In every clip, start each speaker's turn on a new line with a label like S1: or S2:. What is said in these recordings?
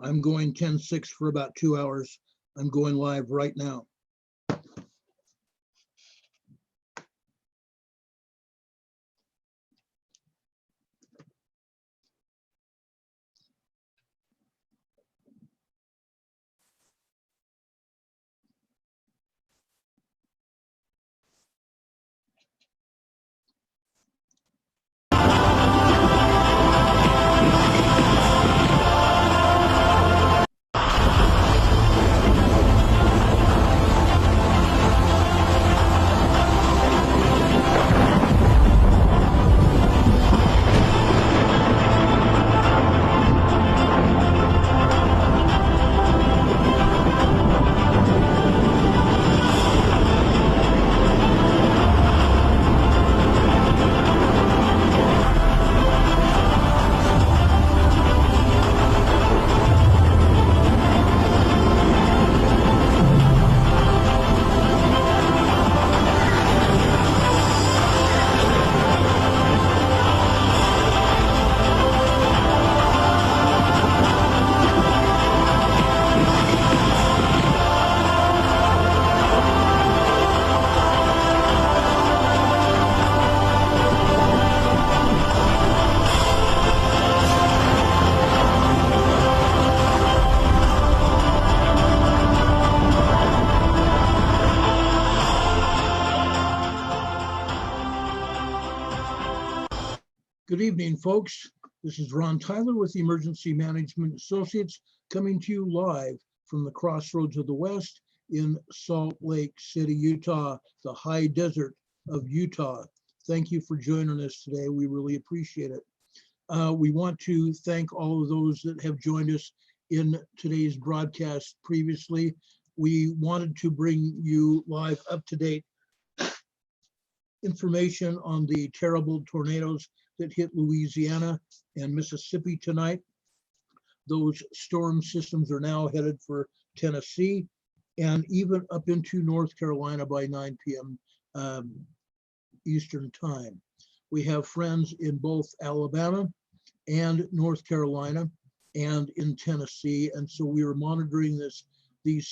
S1: I'm going 10-6 for about 2 hours. I'm going live right now. Good evening, folks. This is Ron Tyler with the Emergency Management Associates coming to you live from the crossroads of the West in Salt Lake City, Utah, the high desert of Utah. Thank you for joining us today. We really appreciate it. We want to thank all of those that have joined us in today's broadcast previously. We wanted to bring you live up-to-date information on the terrible tornadoes that hit Louisiana and Mississippi tonight. Those storm systems are now headed for Tennessee and even up into North Carolina by 9 p.m. Eastern time. We have friends in both Alabama and North Carolina and in Tennessee, and so we are monitoring these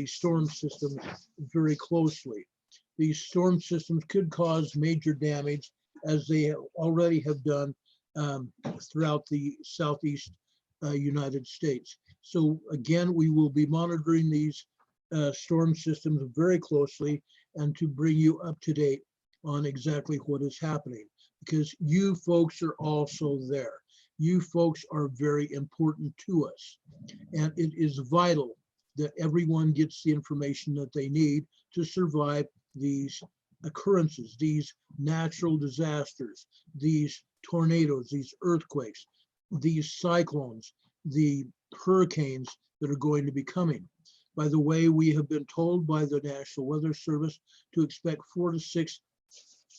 S1: storm systems very closely. These storm systems could cause major damage, as they already have done throughout the Southeast United States. So again, we will be monitoring these storm systems very closely and to bring you up to date on exactly what is happening, because you folks are also there. You folks are very important to us, and it is vital that everyone gets the information that they need to survive these occurrences, these natural disasters, these tornadoes, these earthquakes, these cyclones, the hurricanes that are going to be coming. By the way, we have been told by the National Weather Service to expect 4 to 6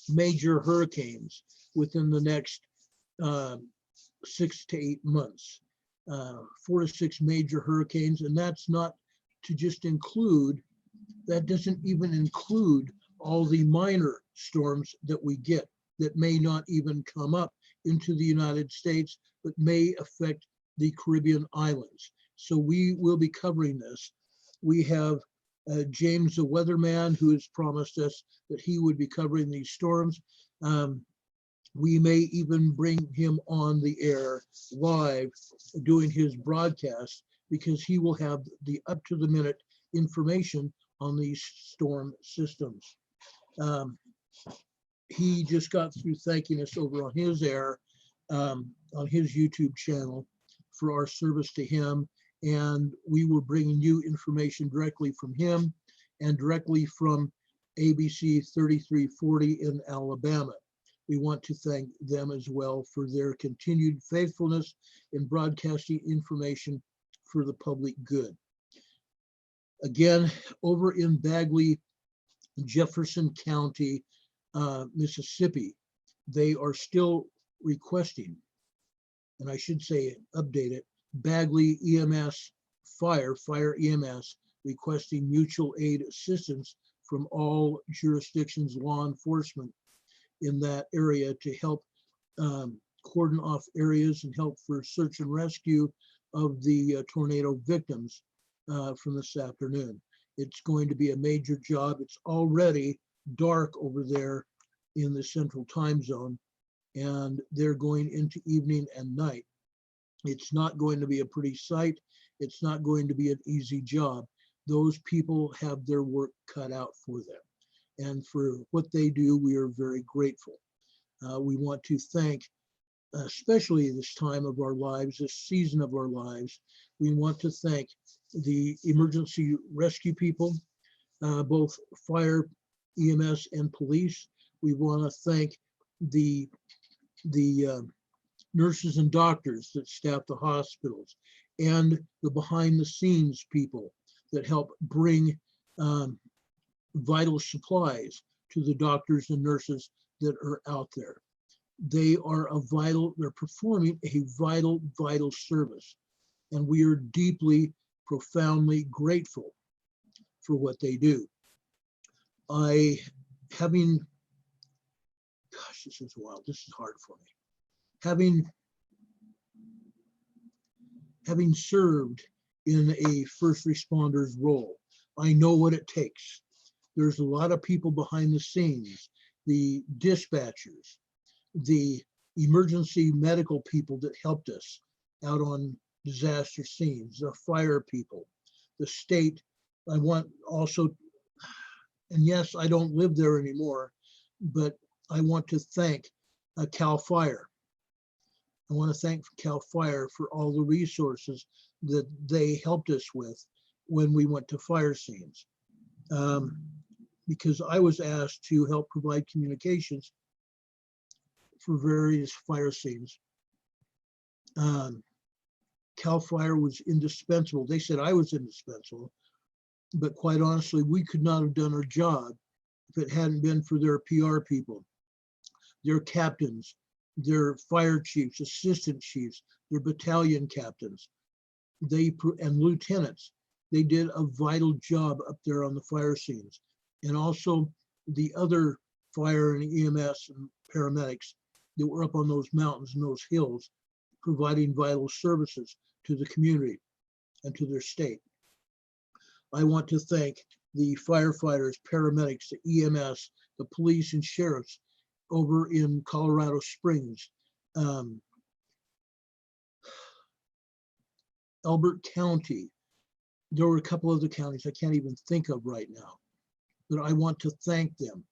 S1: major hurricanes within the next 6 to 8 months. 4 to 6 major hurricanes, and that's not to just include, that doesn't even include all the minor storms that we get that may not even come up into the United States, but may affect the Caribbean islands. So we will be covering this. We have James, the weatherman, who has promised us that he would be covering these storms. We may even bring him on the air live doing his broadcast, because he will have the up-to-the-minute information on these storm systems. He just got through thanking us over on his air, on his YouTube channel, for our service to him. And we were bringing you information directly from him and directly from ABC 3340 in Alabama. We want to thank them as well for their continued faithfulness in broadcasting information for the public good. Again, over in Bagley, Jefferson County, Mississippi, they are still requesting, and I should say update it, Bagley EMS, fire EMS, requesting mutual aid assistance from all jurisdictions, law enforcement in that area to help cordon off areas and help for search and rescue of the tornado victims from this afternoon. It's going to be a major job. It's already dark over there in the central time zone, and they're going into evening and night. It's not going to be a pretty sight. It's not going to be an easy job. Those people have their work cut out for them. And for what they do, we are very grateful. We want to thank, especially this time of our lives, this season of our lives, we want to thank the emergency rescue people, both fire, EMS, and police. We want to thank the nurses and doctors that staff the hospitals, and the behind the scenes people that help bring vital supplies to the doctors and nurses that are out there. They're performing a vital service. And we are deeply, profoundly grateful for what they do. This is wild, this is hard for me. Having served in a first responder's role, I know what it takes. There's a lot of people behind the scenes, the dispatchers, the emergency medical people that helped us out on disaster scenes, the fire people, the state. I want also, and yes, I don't live there anymore, but I want to thank CAL FIRE. I want to thank CAL FIRE for all the resources that they helped us with when we went to fire scenes. Because I was asked to help provide communications for various fire scenes. CAL FIRE was indispensable. They said I was indispensable, but quite honestly, we could not have done our job if it hadn't been for their PR people, their captains, their fire chiefs, assistant chiefs, their battalion captains, and lieutenants. They did a vital job up there on the fire scenes. And also the other fire and EMS and paramedics that were up on those mountains and those hills, providing vital services to the community and to their state. I want to thank the firefighters, paramedics, the EMS, the police and sheriffs over in Colorado Springs, Elbert County. There were a couple other counties I can't even think of right now, but I want to thank them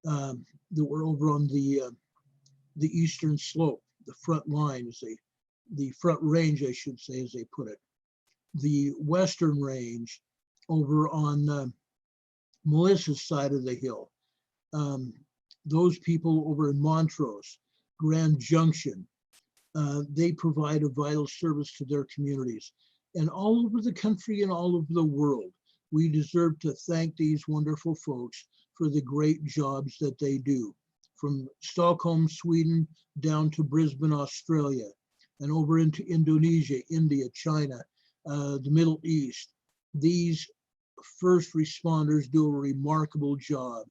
S1: that were over on the eastern slope, the front line, the front range, I should say, as they put it. The western range over on Melissa's side of the hill. Those people over in Montrose, Grand Junction, they provide a vital service to their communities. And all over the country and all over the world, we deserve to thank these wonderful folks for the great jobs that they do. From Stockholm, Sweden, down to Brisbane, Australia, and over into Indonesia, India, China, the Middle East. These first responders do a remarkable job,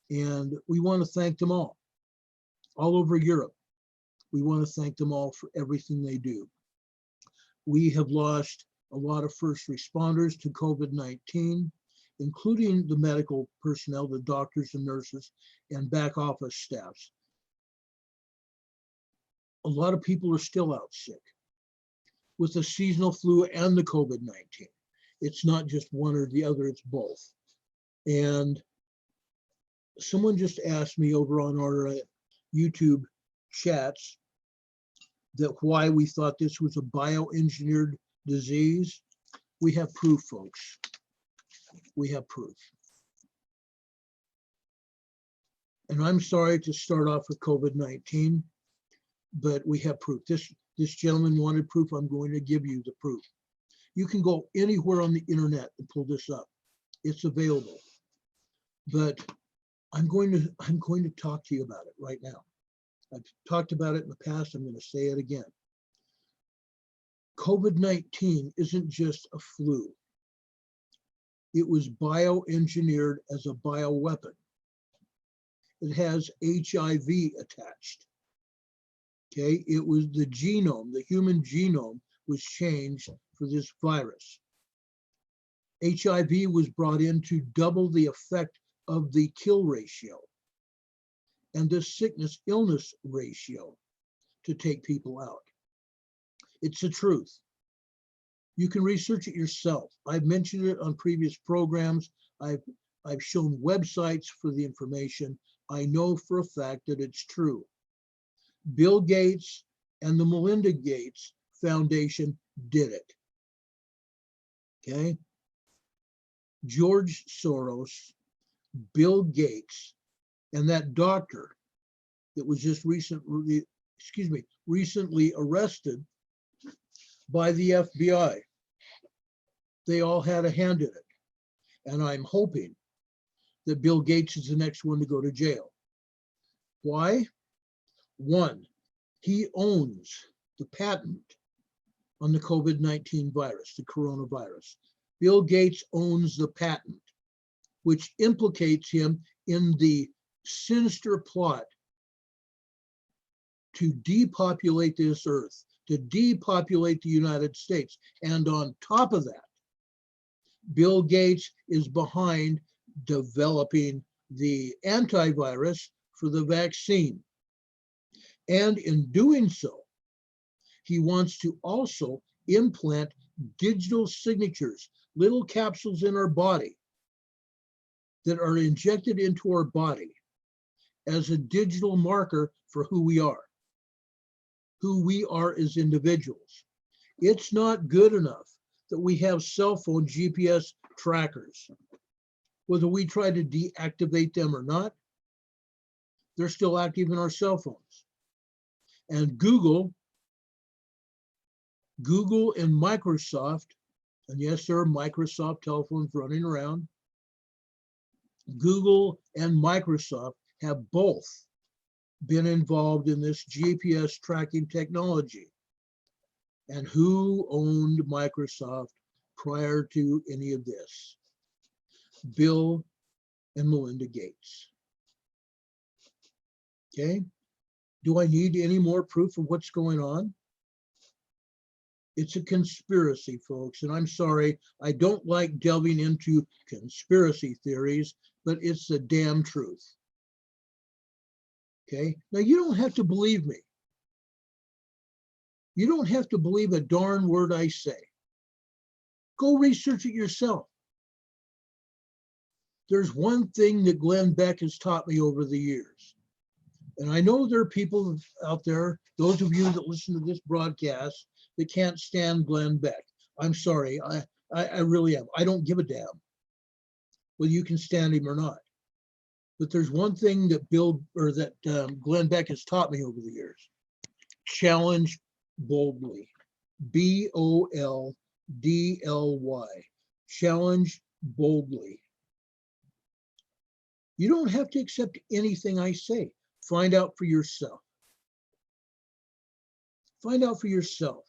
S1: and we want to thank them all over Europe. We want to thank them all for everything they do. We have lost a lot of first responders to COVID-19, including the medical personnel, the doctors and nurses, and back office staffs. A lot of people are still out sick with the seasonal flu and the COVID-19. It's not just one or the other, it's both. And someone just asked me over on our YouTube chats that why we thought this was a bioengineered disease. We have proof, folks. We have proof. And I'm sorry to start off with COVID-19, but we have proof. This gentleman wanted proof. I'm going to give you the proof. You can go anywhere on the internet and pull this up. It's available. But I'm going to talk to you about it right now. I've talked about it in the past. I'm going to say it again. COVID-19 isn't just a flu. It was bioengineered as a bioweapon. It has HIV attached. Okay, it was the genome, the human genome was changed for this virus. HIV was brought in to double the effect of the kill ratio and the sickness illness ratio to take people out. It's the truth. You can research it yourself. I've mentioned it on previous programs. I've shown websites for the information. I know for a fact that it's true. Bill Gates and the Melinda Gates Foundation did it. Okay? George Soros, Bill Gates, and that doctor that was just recently arrested by the FBI. They all had a hand in it. And I'm hoping that Bill Gates is the next one to go to jail. Why? One, he owns the patent on the COVID-19 virus, the coronavirus. Bill Gates owns the patent, which implicates him in the sinister plot to depopulate this earth, to depopulate the United States. And on top of that, Bill Gates is behind developing the antivirus for the vaccine. And in doing so, he wants to also implant digital signatures, little capsules in our body that are injected into our body as a digital marker for who we are as individuals. It's not good enough that we have cell phone GPS trackers. Whether we try to deactivate them or not, they're still active in our cell phones. And Google and Microsoft, and yes, there are Microsoft telephones running around. Google and Microsoft have both been involved in this GPS tracking technology. And who owned Microsoft prior to any of this? Bill and Melinda Gates. Okay? Do I need any more proof of what's going on? It's a conspiracy, folks, and I'm sorry, I don't like delving into conspiracy theories, but it's the damn truth. Okay? Now, you don't have to believe me. You don't have to believe a darn word I say. Go research it yourself. There's one thing that Glenn Beck has taught me over the years. And I know there are people out there, those of you that listen to this broadcast, that can't stand Glenn Beck. I'm sorry, I really am. I don't give a damn whether you can stand him or not. But there's one thing that Glenn Beck has taught me over the years. Challenge boldly. BOLDLY. Challenge boldly. You don't have to accept anything I say. Find out for yourself. Find out for yourself.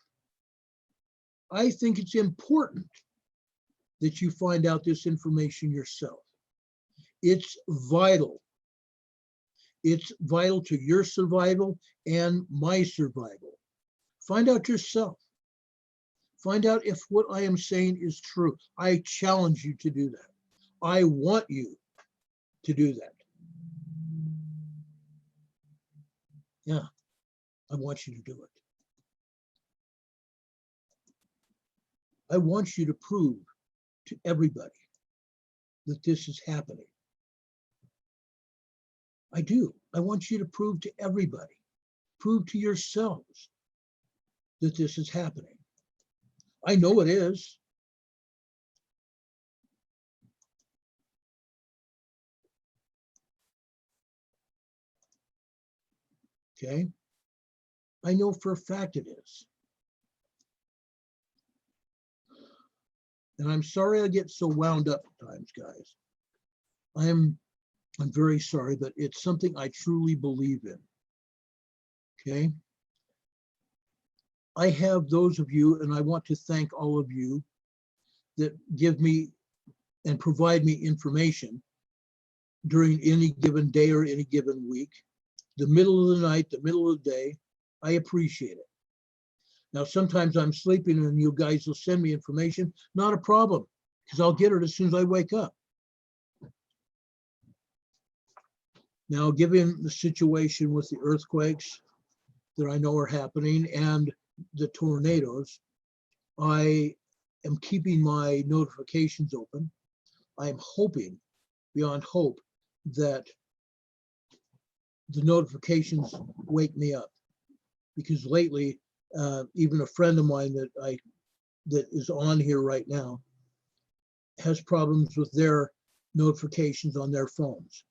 S1: I think it's important that you find out this information yourself. It's vital. It's vital to your survival and my survival. Find out yourself. Find out if what I am saying is true. I challenge you to do that. I want you to do that. Yeah, I want you to do it. I want you to prove to everybody that this is happening. I do. I want you to prove to everybody, prove to yourselves that this is happening. I know it is. Okay? I know for a fact it is. And I'm sorry I get so wound up at times, guys. I'm very sorry, but it's something I truly believe in. Okay? I have those of you, and I want to thank all of you that give me and provide me information during any given day or any given week, the middle of the night, the middle of the day. I appreciate it. Now, sometimes I'm sleeping and you guys will send me information. Not a problem, because I'll get it as soon as I wake up. Now, given the situation with the earthquakes that I know are happening and the tornadoes, I am keeping my notifications open. I'm hoping, beyond hope, that the notifications wake me up, because lately, even a friend of mine that is on here right now has problems with their notifications on their phones.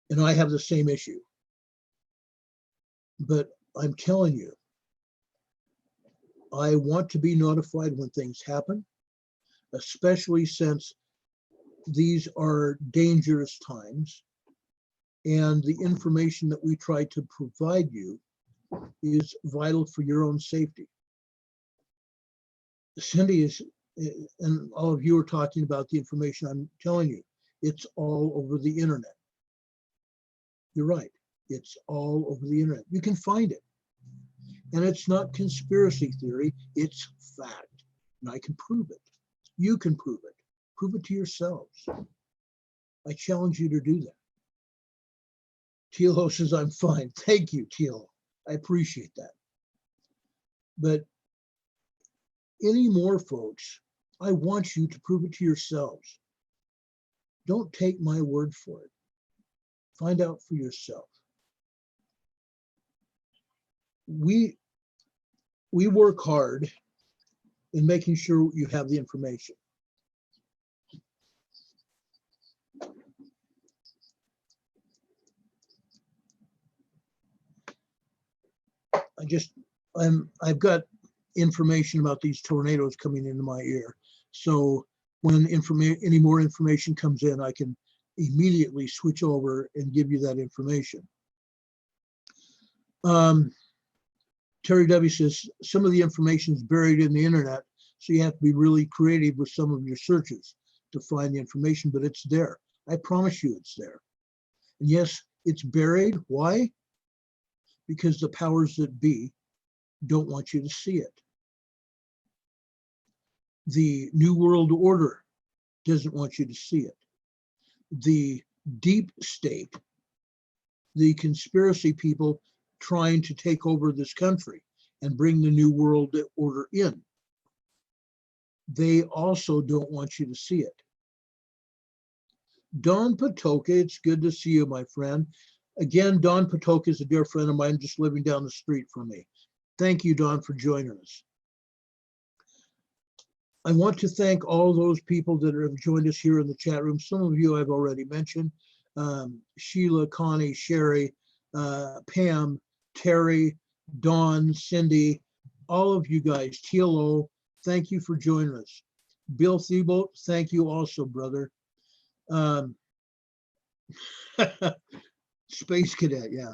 S1: And I have the same issue. But I'm telling you, I want to be notified when things happen, especially since these are dangerous times. And the information that we try to provide you is vital for your own safety. Cindy is, and all of you are talking about the information I'm telling you. It's all over the internet. You're right. It's all over the internet. You can find it. And it's not conspiracy theory, it's fact. And I can prove it. You can prove it. Prove it to yourselves. I challenge you to do that. Tilo says, I'm fine. Thank you, Tilo. I appreciate that. But any more, folks, I want you to prove it to yourselves. Don't take my word for it. Find out for yourself. We work hard in making sure you have the information. I've got information about these tornadoes coming into my ear. So when any more information comes in, I can immediately switch over and give you that information. Terry W says, some of the information is buried in the internet, so you have to be really creative with some of your searches to find the information, but it's there. I promise you it's there. And yes, it's buried. Why? Because the powers that be don't want you to see it. The New World Order doesn't want you to see it. The deep state, the conspiracy people trying to take over this country and bring the New World Order in, they also don't want you to see it. Don Patoka, it's good to see you, my friend. Again, Don Patoka is a dear friend of mine, just living down the street from me. Thank you, Don, for joining us. I want to thank all those people that have joined us here in the chat room. Some of you I've already mentioned. Sheila, Connie, Sherry, Pam, Terry, Dawn, Cindy, all of you guys, TLO, thank you for joining us. Bill Thibault, thank you also, brother. Space Cadet, yeah.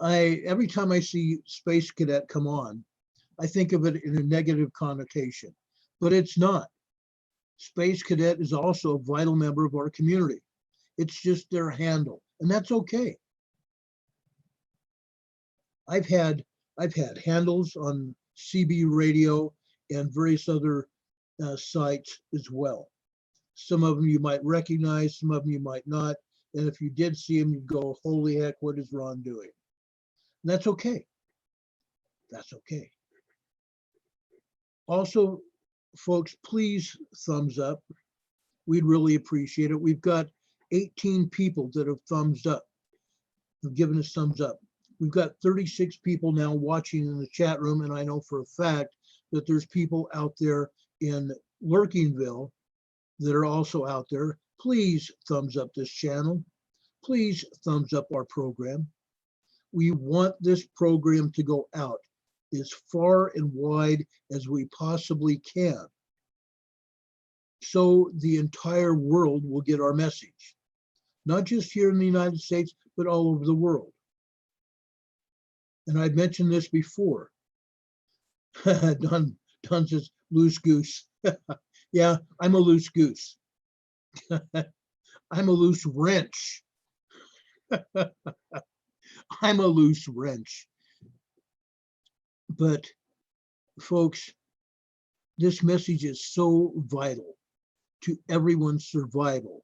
S1: Every time I see Space Cadet come on, I think of it in a negative connotation, but it's not. Space Cadet is also a vital member of our community. It's just their handle, and that's okay. I've had handles on CB radio and various other sites as well. Some of them you might recognize, some of them you might not. And if you did see them, you'd go, holy heck, what is Ron doing? And that's okay. That's okay. Also, folks, please thumbs up. We'd really appreciate it. We've got 18 people that have thumbs up, have given us thumbs up. We've got 36 people now watching in the chat room, and I know for a fact that there's people out there in Lurkingville that are also out there. Please thumbs up this channel. Please thumbs up our program. We want this program to go out as far and wide as we possibly can, so the entire world will get our message, not just here in the United States, but all over the world. And I've mentioned this before. Don says, loose goose. Yeah, I'm a loose goose. I'm a loose wrench. I'm a loose wrench. But folks, this message is so vital to everyone's survival.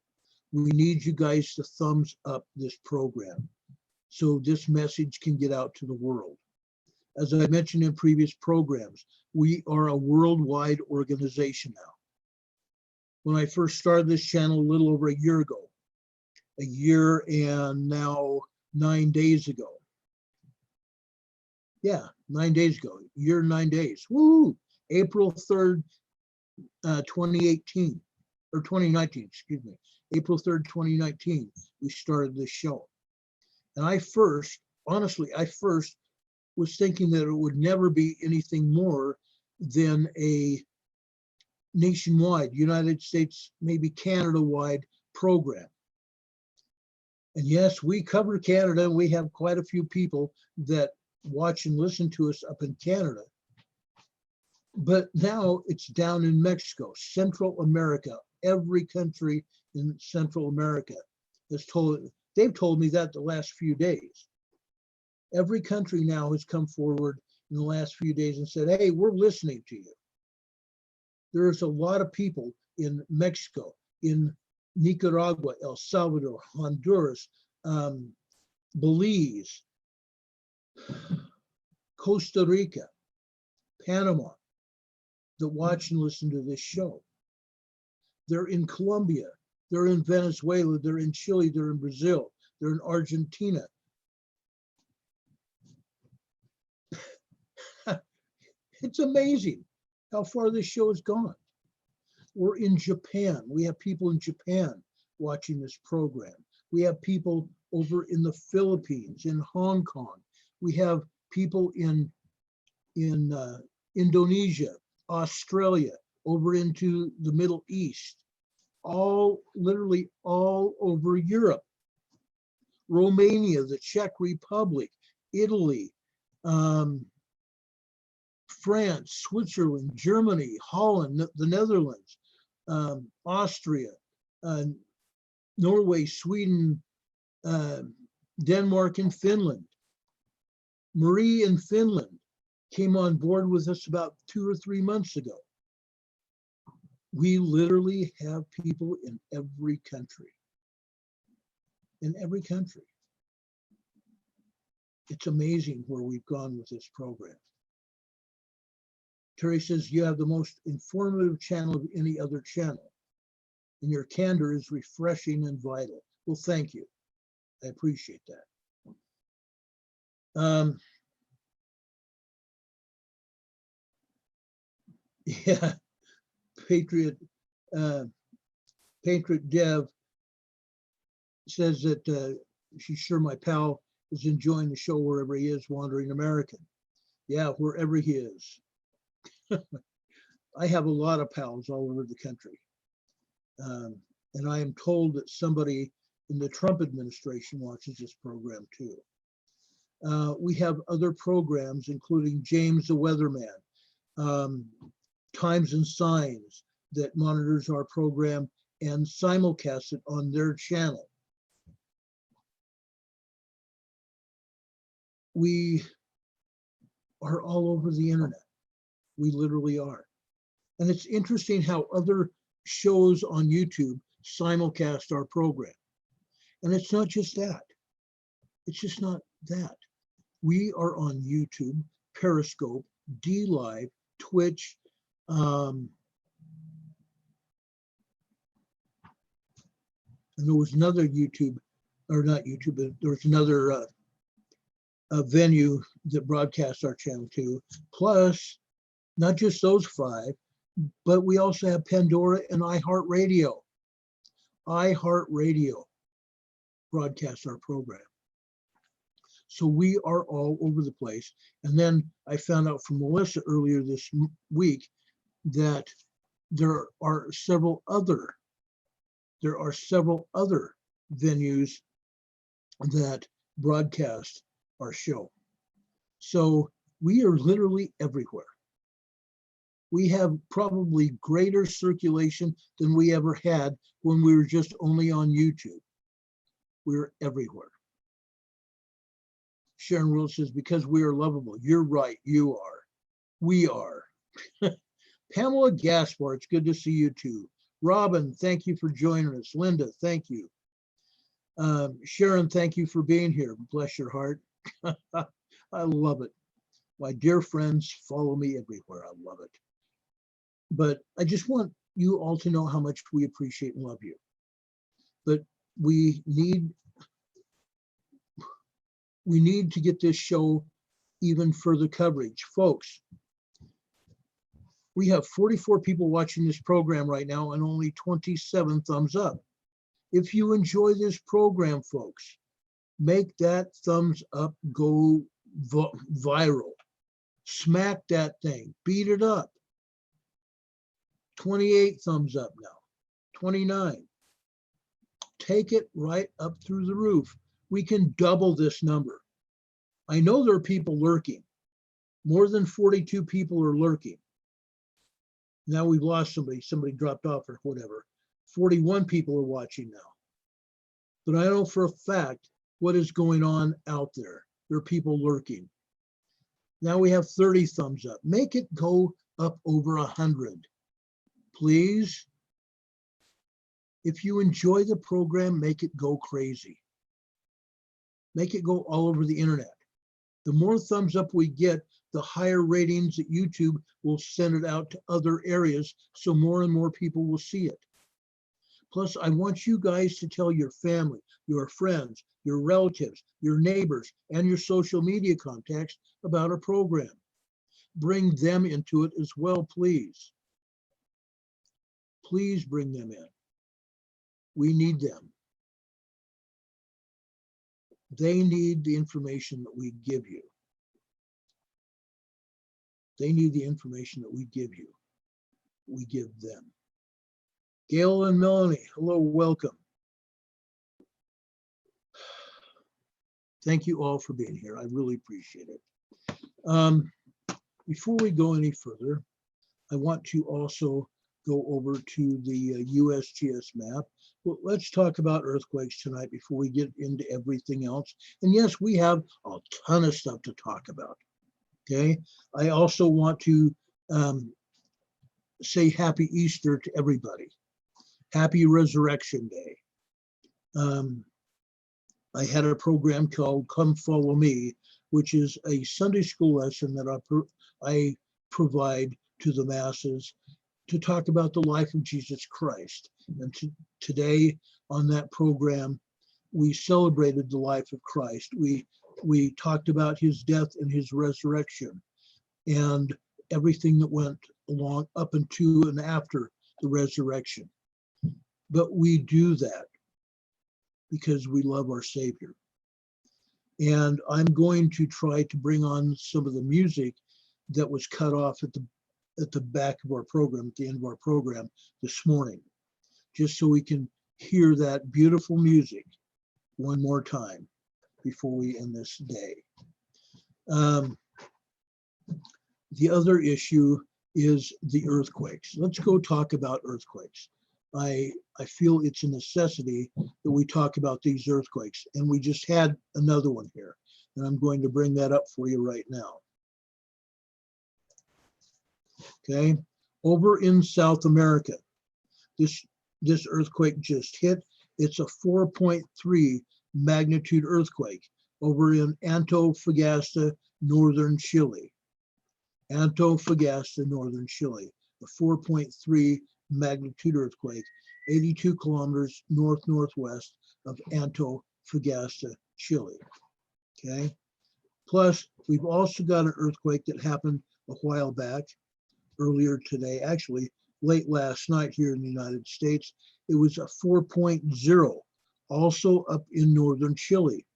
S1: We need you guys to thumbs up this program so this message can get out to the world. As I mentioned in previous programs, we are a worldwide organization now. When I first started this channel a little over a year ago, a year and now 9 days ago. Yeah, 9 days ago, year and 9 days. Woo! April 3rd, 2018, or 2019, excuse me. April 3rd, 2019, we started this show. And I first was thinking that it would never be anything more than a nationwide, United States, maybe Canada-wide program. And yes, we cover Canada. We have quite a few people that watch and listen to us up in Canada. But now it's down in Mexico, Central America. Every country in Central America they've told me that the last few days. Every country now has come forward in the last few days and said, hey, we're listening to you. There's a lot of people in Mexico, in Nicaragua, El Salvador, Honduras, Belize, Costa Rica, Panama, that watch and listen to this show. They're in Colombia, they're in Venezuela, they're in Chile, they're in Brazil, they're in Argentina. It's amazing how far this show has gone. We're in Japan. We have people in Japan watching this program. We have people over in the Philippines, in Hong Kong. We have people in Indonesia, Australia, over into the Middle East, literally all over Europe, Romania, the Czech Republic, Italy, France, Switzerland, Germany, Holland, the Netherlands, Austria, Norway, Sweden, Denmark, and Finland. Marie in Finland came on board with us about 2 or 3 months ago. We literally have people in every country. In every country. It's amazing where we've gone with this program. Terry says, you have the most informative channel of any other channel, and your candor is refreshing and vital. Well, thank you. I appreciate that. Yeah, Patriot Dev says that she's sure my pal is enjoying the show wherever he is, wandering American. Yeah, wherever he is. I have a lot of pals all over the country. And I am told that somebody in the Trump administration watches this program too. We have other programs, including James the Weatherman, Times and Signs, that monitors our program and simulcasts it on their channel. We are all over the internet. We literally are. And it's interesting how other shows on YouTube simulcast our program. And it's not just that. It's just not that. We are on YouTube, Periscope, DLive, Twitch, and there was another YouTube, or not YouTube, but there was another venue that broadcasts our channel too. Plus, not just those 5, but we also have Pandora and iHeartRadio. iHeartRadio broadcasts our program. So we are all over the place. And then I found out from Melissa earlier this week that there are several other venues that broadcast our show. So we are literally everywhere. We have probably greater circulation than we ever had when we were just only on YouTube. We're everywhere. Sharon Rule says, because we are lovable. You're right, you are. We are. Pamela Gaspar, it's good to see you too. Robin, thank you for joining us. Linda, thank you. Sharon, thank you for being here. Bless your heart. I love it. My dear friends follow me everywhere. I love it. But I just want you all to know how much we appreciate and love you. But we need to get this show even further coverage. Folks, we have 44 people watching this program right now and only 27 thumbs up. If you enjoy this program, folks, make that thumbs up go viral. Smack that thing, beat it up. 28 thumbs up now, 29. Take it right up through the roof. We can double this number. I know there are people lurking. More than 42 people are lurking. Now we've lost somebody dropped off or whatever. 41 people are watching now. But I know for a fact what is going on out there. There are people lurking. Now we have 30 thumbs up. Make it go up over 100. Please. If you enjoy the program, make it go crazy. Make it go all over the internet. The more thumbs up we get, the higher ratings that YouTube will send it out to other areas, so more and more people will see it. Plus, I want you guys to tell your family, your friends, your relatives, your neighbors, and your social media contacts about our program. Bring them into it as well, please. Please bring them in. We need them. They need the information that we give you. They need the information that we give you. We give them. Gail and Melanie, hello, welcome. Thank you all for being here. I really appreciate it. Before we go any further, I want to also go over to the USGS map. Well, let's talk about earthquakes tonight before we get into everything else. And yes, we have a ton of stuff to talk about. Okay. I also want to say Happy Easter to everybody. Happy Resurrection Day. I had a program called Come Follow Me, which is a Sunday school lesson that I provide to the masses to talk about the life of Jesus Christ. And today on that program, we celebrated the life of Christ. We talked about his death and his resurrection and everything that went along up into and after the resurrection. But we do that because we love our Savior. And I'm going to try to bring on some of the music that was cut off at the back of our program, at the end of our program this morning, just so we can hear that beautiful music one more time before we end this day. The other issue is the earthquakes. Let's go talk about earthquakes. I feel it's a necessity that we talk about these earthquakes, and we just had another one here, and I'm going to bring that up for you right now. Okay, over in South America, this earthquake just hit. It's a 4.3 magnitude earthquake over in Antofagasta, northern Chile. Antofagasta, northern Chile, a 4.3 magnitude earthquake, 82 kilometers northwest of Antofagasta, Chile. Okay. Plus, we've also got an earthquake that happened a while back, earlier today, actually late last night here in the United States. It was a 4.0, also up in northern Chile.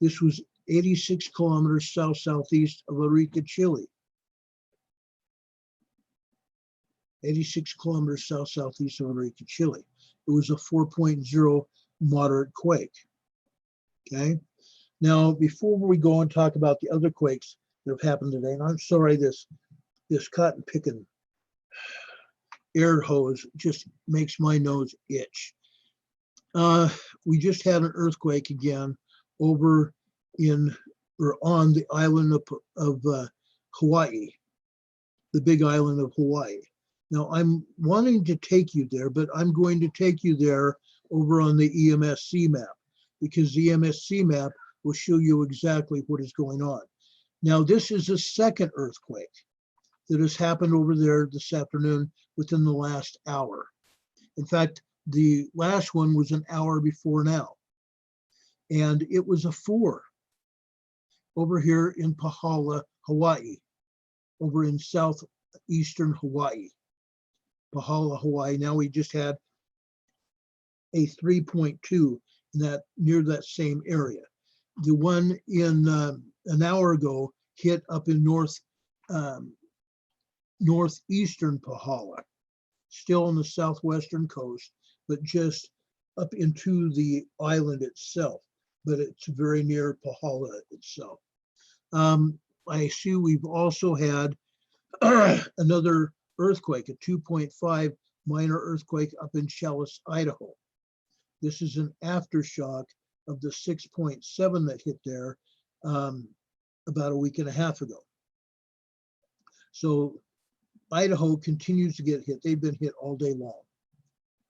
S1: This was 86 kilometers southeast of Arica, Chile. 86 kilometers southeast of Arica, Chile. It was a 4.0 moderate quake. Okay. Now, before we go and talk about the other quakes that have happened today, and I'm sorry, this cotton picking air hose just makes my nose itch. We just had an earthquake again over in or on the island of Hawaii. the big island of Hawaii. Now, I'm wanting to take you there, but I'm going to take you there over on the EMSC map, because the EMSC map will show you exactly what is going on. Now, this is a second earthquake that has happened over there this afternoon within the last hour. In fact, the last one was an hour before now, and it was a 4 over here in Pahala, Hawaii, over in southeastern Hawaii. Pahala, Hawaii. Now we just had a 3.2 in that, near that same area. The one in an hour ago hit up in northeastern Pahala, still on the southwestern coast, but just up into the island itself, but it's very near Pahala itself. I see we've also had another earthquake, a 2.5 minor earthquake up in Challis, Idaho. This is an aftershock of the 6.7 that hit there about a week and a half ago. So Idaho continues to get hit. They've been hit all day long.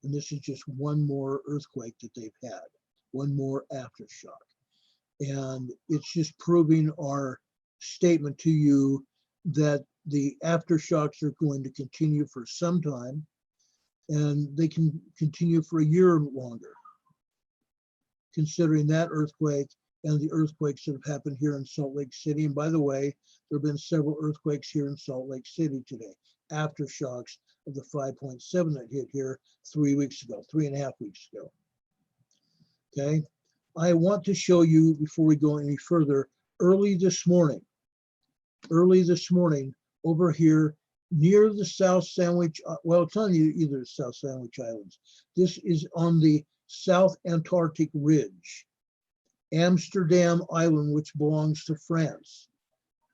S1: And this is just one more earthquake that they've had, one more aftershock. And it's just proving our statement to you that the aftershocks are going to continue for some time, and they can continue for a year longer, considering that earthquake and the earthquakes that have happened here in Salt Lake City. And by the way, there have been several earthquakes here in Salt Lake City today, aftershocks of the 5.7 that hit here 3 weeks ago, 3.5 weeks ago. Okay, I want to show you, before we go any further, early this morning, over here near the South Sandwich, well, it's on either the South Sandwich Islands. This is on the South Antarctic Ridge, Amsterdam Island, which belongs to France.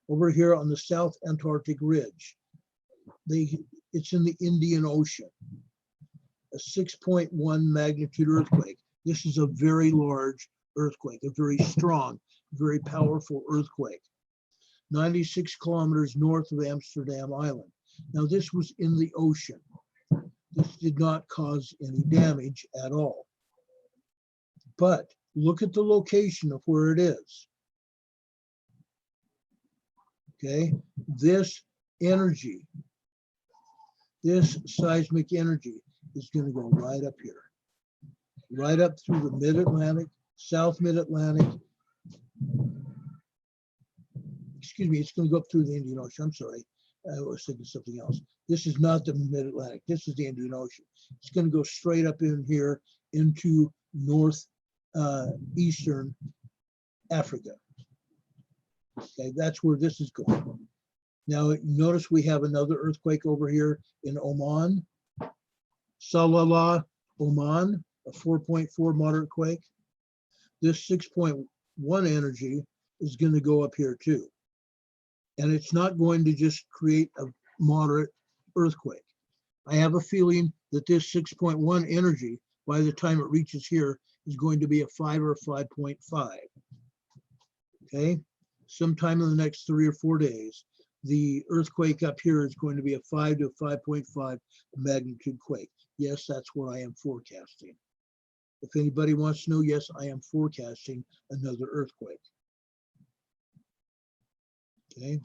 S1: Over here on the South Antarctic Ridge, it's in the Indian Ocean, a 6.1 magnitude earthquake. This is a very large earthquake, a very strong, very powerful earthquake. 96 kilometers north of Amsterdam Island. Now, this was in the ocean. This did not cause any damage at all. But look at the location of where it is. Okay, this energy, this seismic energy is going to go right up here, right up through the mid-Atlantic, South mid-Atlantic. Excuse me, it's going to go up through the Indian Ocean. I'm sorry, I was thinking something else. This is not the mid-Atlantic. This is the Indian Ocean. It's going to go straight up in here into northeastern Africa. Okay, that's where this is going. Now, notice we have another earthquake over here in Oman, Salalah, Oman, a 4.4 moderate quake. This 6.1 energy is going to go up here too. And it's not going to just create a moderate earthquake. I have a feeling that this 6.1 energy, by the time it reaches here, is going to be a 5 or 5.5. Okay, sometime in the next 3 or 4 days, the earthquake up here is going to be a 5 to 5.5 magnitude quake. Yes, that's what I am forecasting. If anybody wants to know, yes, I am forecasting another earthquake. Okay.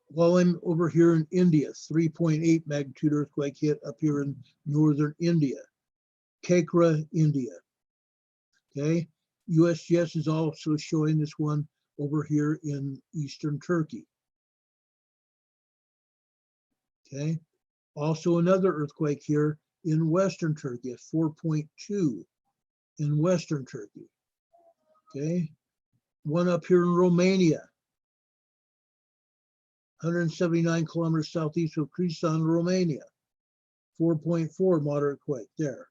S1: While I'm over here in India, 3.8 magnitude earthquake hit up here in northern India, Kakra, India. Okay, USGS is also showing this one over here in eastern Turkey. Okay, also another earthquake here in western Turkey at 4.2 in western Turkey. Okay, one up here in Romania, 179 kilometers southeast of Crișan, Romania, 4.4 moderate quake there.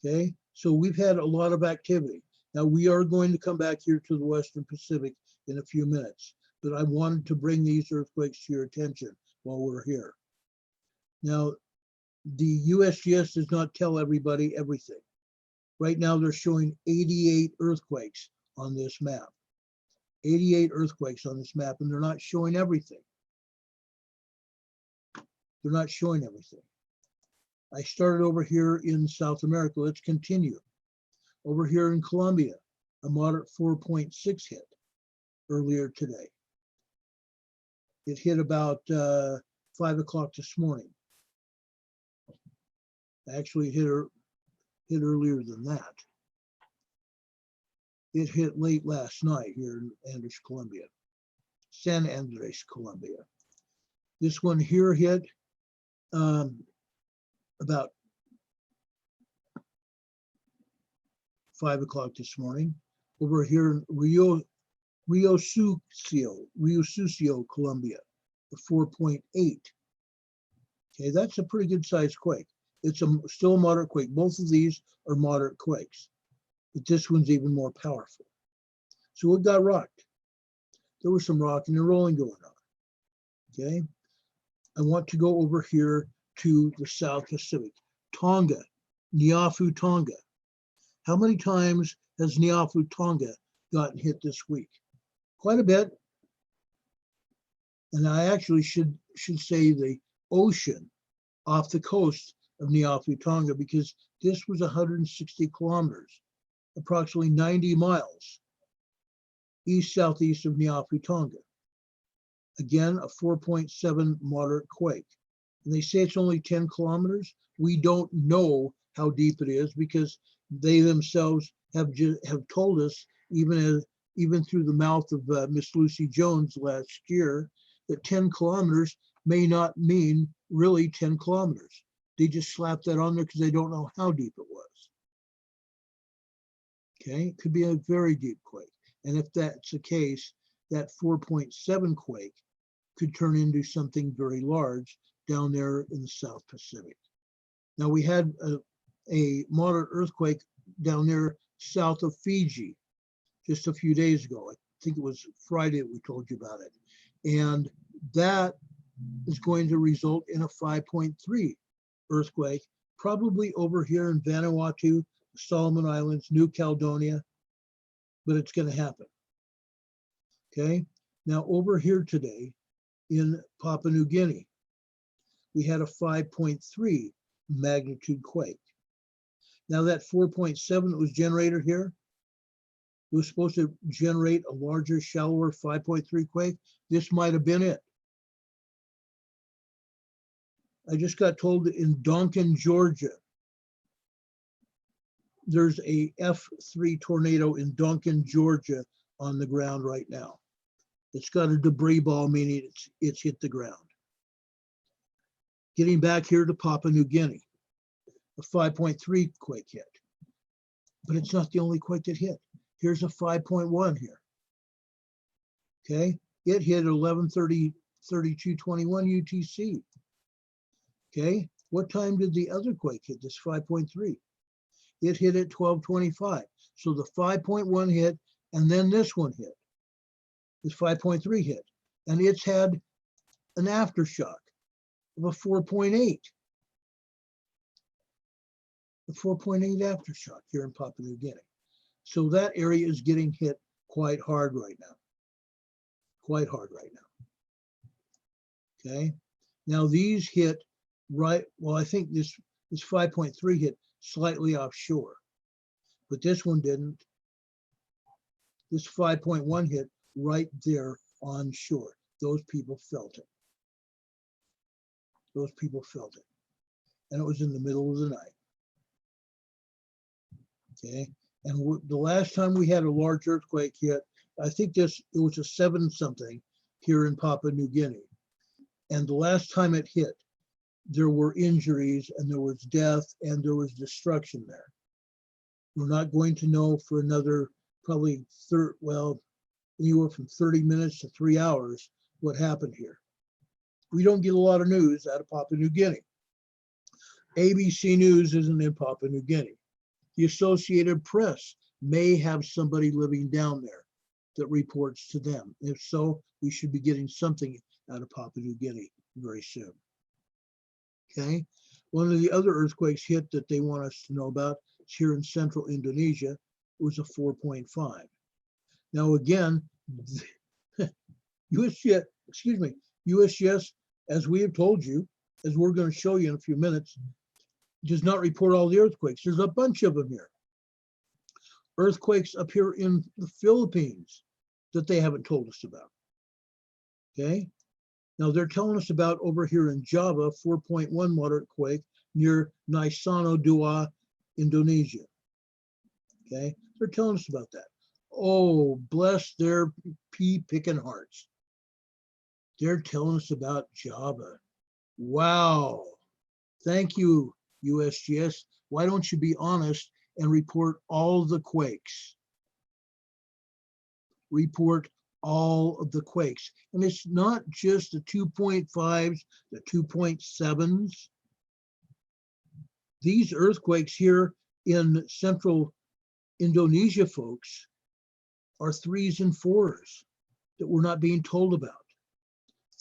S1: Okay, so we've had a lot of activity. Now we are going to come back here to the Western Pacific in a few minutes, but I wanted to bring these earthquakes to your attention while we're here. Now, the USGS does not tell everybody everything. Right now they're showing 88 earthquakes on this map. 88 earthquakes on this map, and they're not showing everything. They're not showing everything. I started over here in South America. Let's continue. Over here in Colombia, a moderate 4.6 hit earlier today. It hit about 5 o'clock this morning. Actually, it hit earlier than that. It hit late last night here in San Andres, Colombia. This one here hit about 5 o'clock this morning. Over here in Rio Sucio, Colombia, the 4.8. Okay, that's a pretty good sized quake. It's still a moderate quake. Both of these are moderate quakes, but this one's even more powerful. So it got rocked. There was some rocking and rolling going on. Okay, I want to go over here to the South Pacific. Tonga, Niafu, Tonga. How many times has Niafu, Tonga gotten hit this week? Quite a bit. And I actually should say the ocean off the coast of Niafu, Tonga, because this was 160 kilometers, approximately 90 miles east-southeast of Niafu, Tonga. Again, a 4.7 moderate quake. And they say it's only 10 kilometers. We don't know how deep it is because they themselves have told us, even through the mouth of Miss Lucy Jones last year, that 10 kilometers may not mean really 10 kilometers. They just slapped that on there because they don't know how deep it was. Okay, it could be a very deep quake. And if that's the case, that 4.7 quake could turn into something very large down there in the South Pacific. Now we had a moderate earthquake down there south of Fiji just a few days ago. I think it was Friday that we told you about it. And that is going to result in a 5.3 earthquake, probably over here in Vanuatu, Solomon Islands, New Caledonia, but it's going to happen. Okay, now over here today in Papua New Guinea, we had a 5.3 magnitude quake. Now that 4.7 that was generated here, it was supposed to generate a larger, shallower 5.3 quake. This might have been it. I just got told that in Donkin, Georgia, there's a F3 tornado in Donkin, Georgia on the ground right now. It's got a debris ball, meaning it's hit the ground. Getting back here to Papua New Guinea, a 5.3 quake hit. But it's not the only quake that hit. Here's a 5.1 here. Okay, it hit 11:32:21 UTC. Okay, what time did the other quake hit, this 5.3? It hit at 12:25. So the 5.1 hit, and then this one hit. This 5.3 hit. And it's had an aftershock of a 4.8. The 4.8 aftershock here in Papua New Guinea. So that area is getting hit quite hard right now. Quite hard right now. Okay. Now these hit right, well, I think this 5.3 hit slightly offshore, but this one didn't. This 5.1 hit right there on shore. Those people felt it. Those people felt it. And it was in the middle of the night. Okay. And the last time we had a large earthquake hit, I think it was a 7-something here in Papua New Guinea. And the last time it hit, there were injuries and there was death and there was destruction there. We're not going to know for another probably anywhere from 30 minutes to 3 hours what happened here. We don't get a lot of news out of Papua New Guinea. ABC News isn't in Papua New Guinea. The Associated Press may have somebody living down there that reports to them. If so, we should be getting something out of Papua New Guinea very soon. Okay, one of the other earthquakes hit that they want us to know about is here in central Indonesia. It was a 4.5. Now again, USGS, excuse me, USGS, as we have told you, as we're going to show you in a few minutes, does not report all the earthquakes. There's a bunch of them here. Earthquakes up here in the Philippines that they haven't told us about. Okay. Now they're telling us about over here in Java, 4.1 moderate quake near Nisano Dua, Indonesia. Okay. They're telling us about that. Oh, bless their pea-picking hearts. They're telling us about Java. Wow. Thank you, USGS. Why don't you be honest and report all the quakes? Report all of the quakes. And it's not just the 2.5s, the 2.7s. These earthquakes here in central Indonesia, folks, are 3s and 4s that we're not being told about.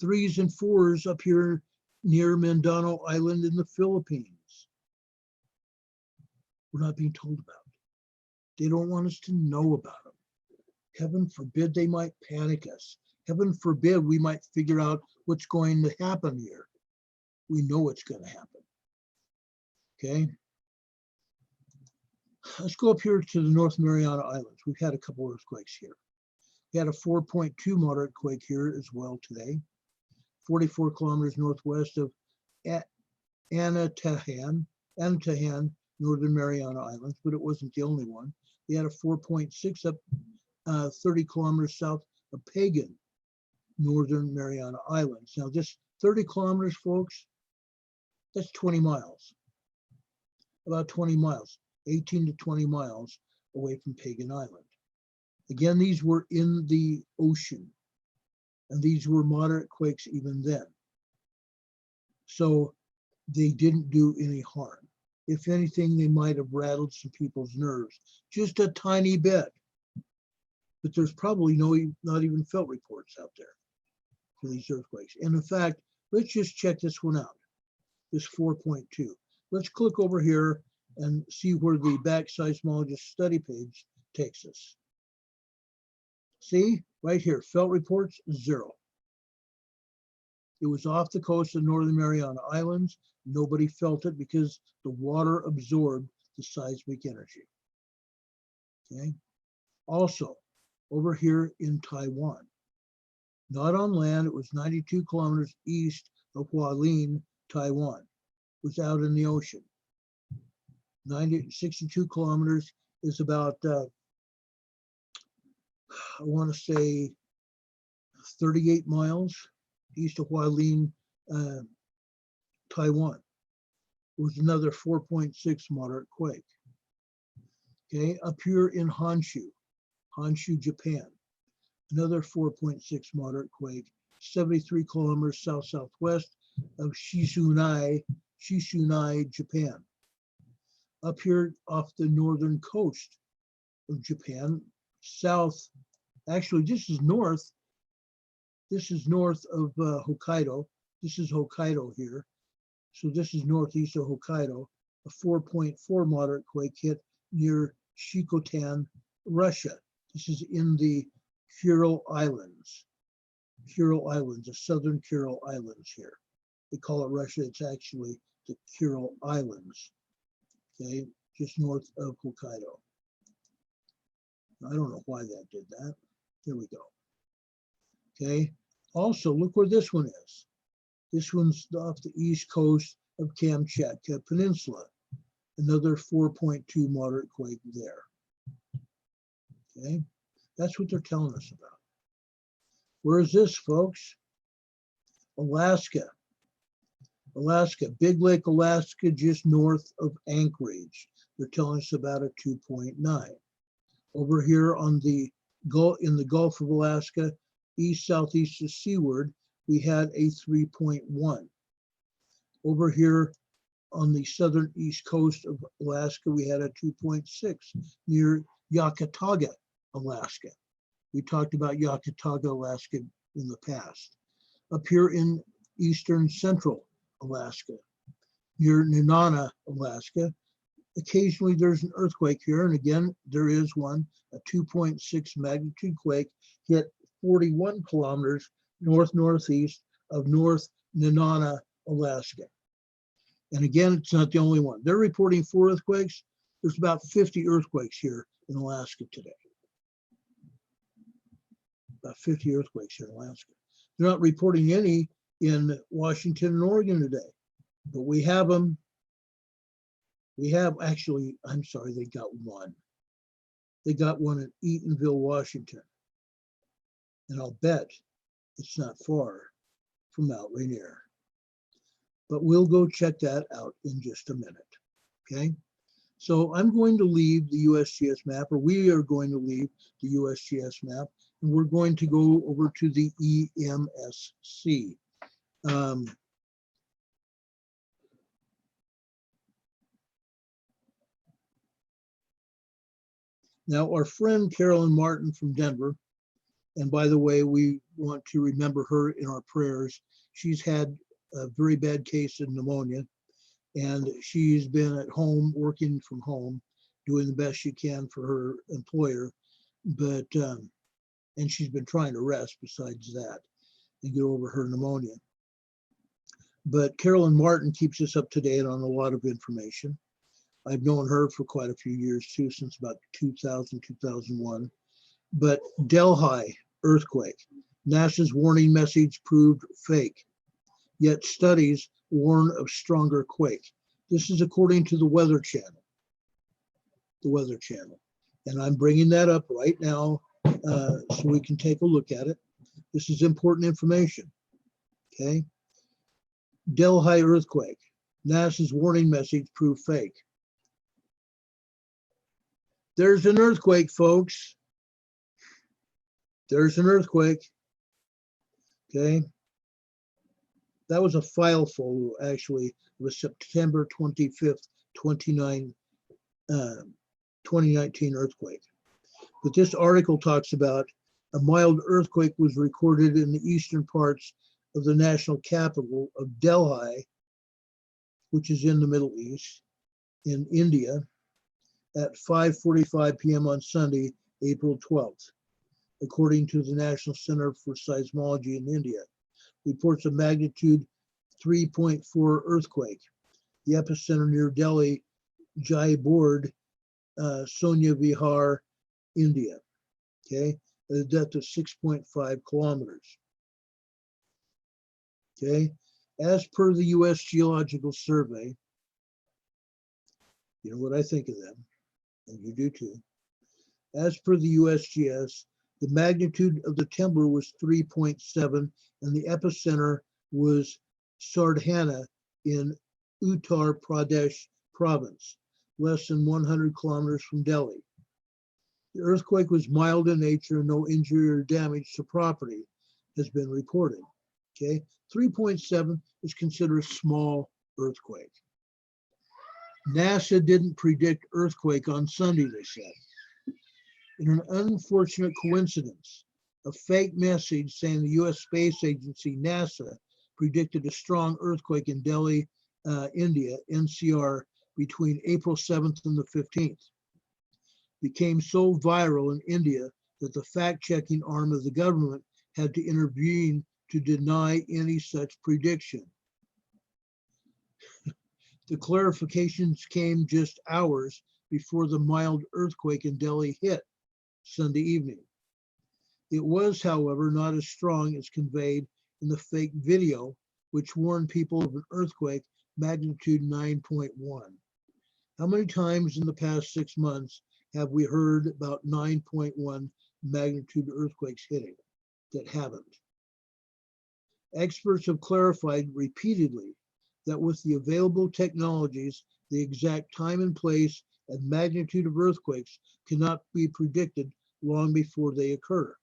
S1: 3s and 4s up here near Mindanao Island in the Philippines. We're not being told about. They don't want us to know about them. Heaven forbid they might panic us. Heaven forbid we might figure out what's going to happen here. We know what's going to happen. Okay. Let's go up here to the North Mariana Islands. We've had a couple earthquakes here. We had a 4.2 moderate quake here as well today, 44 kilometers northwest of Anatahan, Northern Mariana Islands, but it wasn't the only one. We had a 4.6 up 30 kilometers south of Pagan, Northern Mariana Islands. Now this 30 kilometers, folks, that's 20 miles, about 20 miles, 18 to 20 miles away from Pagan Island. Again, these were in the ocean, and these were moderate quakes even then. So they didn't do any harm. If anything, they might have rattled some people's nerves, just a tiny bit. But there's probably not even felt reports out there for these earthquakes. And in fact, let's just check this one out, this 4.2. Let's click over here and see where the Beck seismologist study page takes us. See, right here, felt reports, 0. It was off the coast of Northern Mariana Islands. Nobody felt it because the water absorbed the seismic energy. Okay. Also, over here in Taiwan, not on land, it was 92 kilometers east of Hualien, Taiwan. It was out in the ocean. 62 kilometers is about, I want to say 38 miles east of Hualien, Taiwan. It was another 4.6 moderate quake. Okay, up here in Honshu, Japan, another 4.6 moderate quake, 73 kilometers south-southwest of Shisunai, Japan. Up here off the northern coast of Japan, south, actually this is north of Hokkaido. This is Hokkaido here. So this is northeast of Hokkaido. A 4.4 moderate quake hit near Shikotan, Russia. This is in the Kuril Islands. The southern Kuril Islands here. They call it Russia. It's actually the Kuril Islands. Okay, just north of Hokkaido. I don't know why that did that. Here we go. Okay, also look where this one is. This one's off the east coast of Kamchatka Peninsula. Another 4.2 moderate quake there. Okay, that's what they're telling us about. Where is this, folks? Alaska. Big Lake, Alaska, just north of Anchorage. They're telling us about a 2.9. Over here on the in the Gulf of Alaska, east-southeast to seaward, we had a 3.1. Over here on the southern east coast of Alaska, we had a 2.6 near Yakataga, Alaska. We talked about Yakataga, Alaska in the past. Up here in eastern central Alaska, near Nenana, Alaska, occasionally there's an earthquake here, and again, there is one, a 2.6 magnitude quake hit 41 kilometers north-northeast of North Nenana, Alaska. And again, it's not the only one. They're reporting 4 earthquakes. There's about 50 earthquakes here in Alaska today. About 50 earthquakes here in Alaska. They're not reporting any in Washington and Oregon today, but we have them. We have actually, I'm sorry, they got one. They got one in Eatonville, Washington. And I'll bet it's not far from Mount Rainier. But we'll go check that out in just a minute, okay? So I'm going to leave the USGS map, or we are going to leave the USGS map, and we're going to go over to the EMSC. Now, our friend Carolyn Martin from Denver, and by the way, we want to remember her in our prayers. She's had a very bad case of pneumonia, and she's been at home, working from home, doing the best she can for her employer, but and she's been trying to rest besides that and get over her pneumonia. But Carolyn Martin keeps us up to date on a lot of information. I've known her for quite a few years too, since about 2000, 2001. But Delhi earthquake, NASA's warning message proved fake, yet studies warn of stronger quake. This is according to the Weather Channel. The Weather Channel. And I'm bringing that up right now so we can take a look at it. This is important information, okay? Delhi earthquake, NASA's warning message proved fake. There's an earthquake, folks. There's an earthquake, okay? That was a file photo, actually. It was September 25th, 2019 earthquake. But this article talks about a mild earthquake was recorded in the eastern parts of the national capital of Delhi, which is in the Middle East, in India, at 5:45 p.m. on Sunday, April 12th, according to the National Center for Seismology in India. Reports a magnitude 3.4 earthquake. The epicenter near Delhi, Jaipur, Sonia Vihar, India, okay, at a depth of 6.5 kilometers. Okay, as per the U.S. Geological Survey, you know what I think of them, and you do too. As per the USGS, the magnitude of the tremor was 3.7, and the epicenter was Sardhana in Uttar Pradesh province, less than 100 kilometers from Delhi. The earthquake was mild in nature and no injury or damage to property has been reported. Okay, 3.7 is considered a small earthquake. NASA didn't predict earthquake on Sunday, they said. In an unfortunate coincidence, a fake message saying the U.S. Space Agency, NASA, predicted a strong earthquake in Delhi, India, NCR, between April 7th and the 15th. Became so viral in India that the fact-checking arm of the government had to intervene to deny any such prediction. The clarifications came just hours before the mild earthquake in Delhi hit Sunday evening. It was, however, not as strong as conveyed in the fake video, which warned people of an earthquake magnitude 9.1. How many times in the past 6 months have we heard about 9.1 magnitude earthquakes hitting that haven't? Experts have clarified repeatedly that with the available technologies, the exact time and place and magnitude of earthquakes cannot be predicted long before they occur.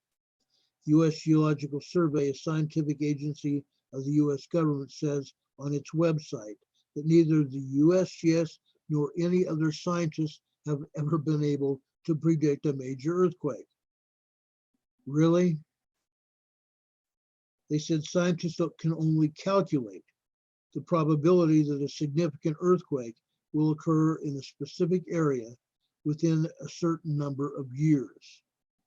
S1: The U.S. Geological Survey, a scientific agency of the U.S. government, says on its website that neither the USGS nor any other scientists have ever been able to predict a major earthquake. Really? They said scientists can only calculate the probability that a significant earthquake will occur in a specific area within a certain number of years,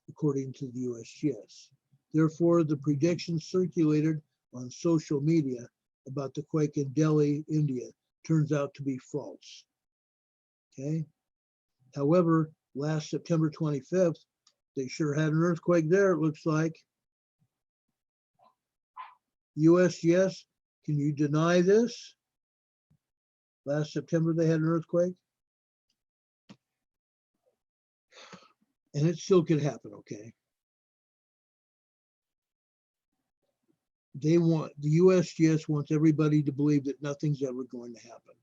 S1: according to the USGS. Therefore, the prediction circulated on social media about the quake in Delhi, India, turns out to be false. Okay. However, last September 25th, they sure had an earthquake there, it looks like. USGS, can you deny this? Last September, they had an earthquake. And it still could happen, okay? The USGS wants everybody to believe that nothing's ever going to happen.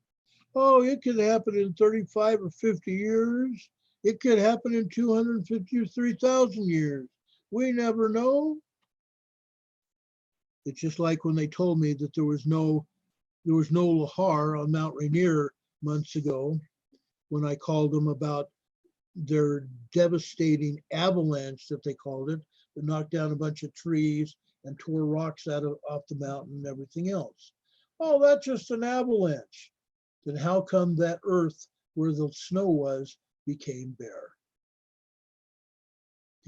S1: Oh, it could happen in 35 or 50 years. It could happen in 250 or 3,000 years. We never know. It's just like when they told me that there was no lahar on Mount Rainier months ago, when I called them about their devastating avalanche, that they called it, that knocked down a bunch of trees and tore rocks off the mountain and everything else. Oh, that's just an avalanche. Then how come that earth where the snow was became bare?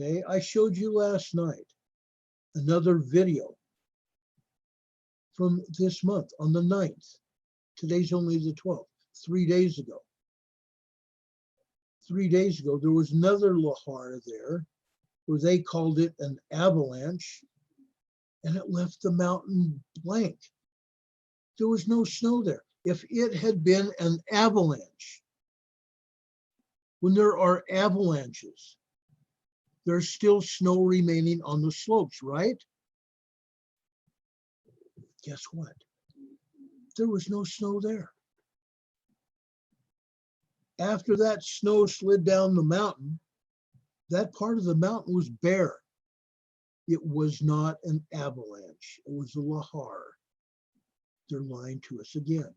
S1: Okay, I showed you last night another video from this month on the 9th. Today's only the 12th, 3 days ago. 3 days ago, there was another lahar there where they called it an avalanche, and it left the mountain blank. There was no snow there. If it had been an avalanche, when there are avalanches, there's still snow remaining on the slopes, right? Guess what? There was no snow there. After that snow slid down the mountain, that part of the mountain was bare. It was not an avalanche. It was a lahar. They're lying to us again.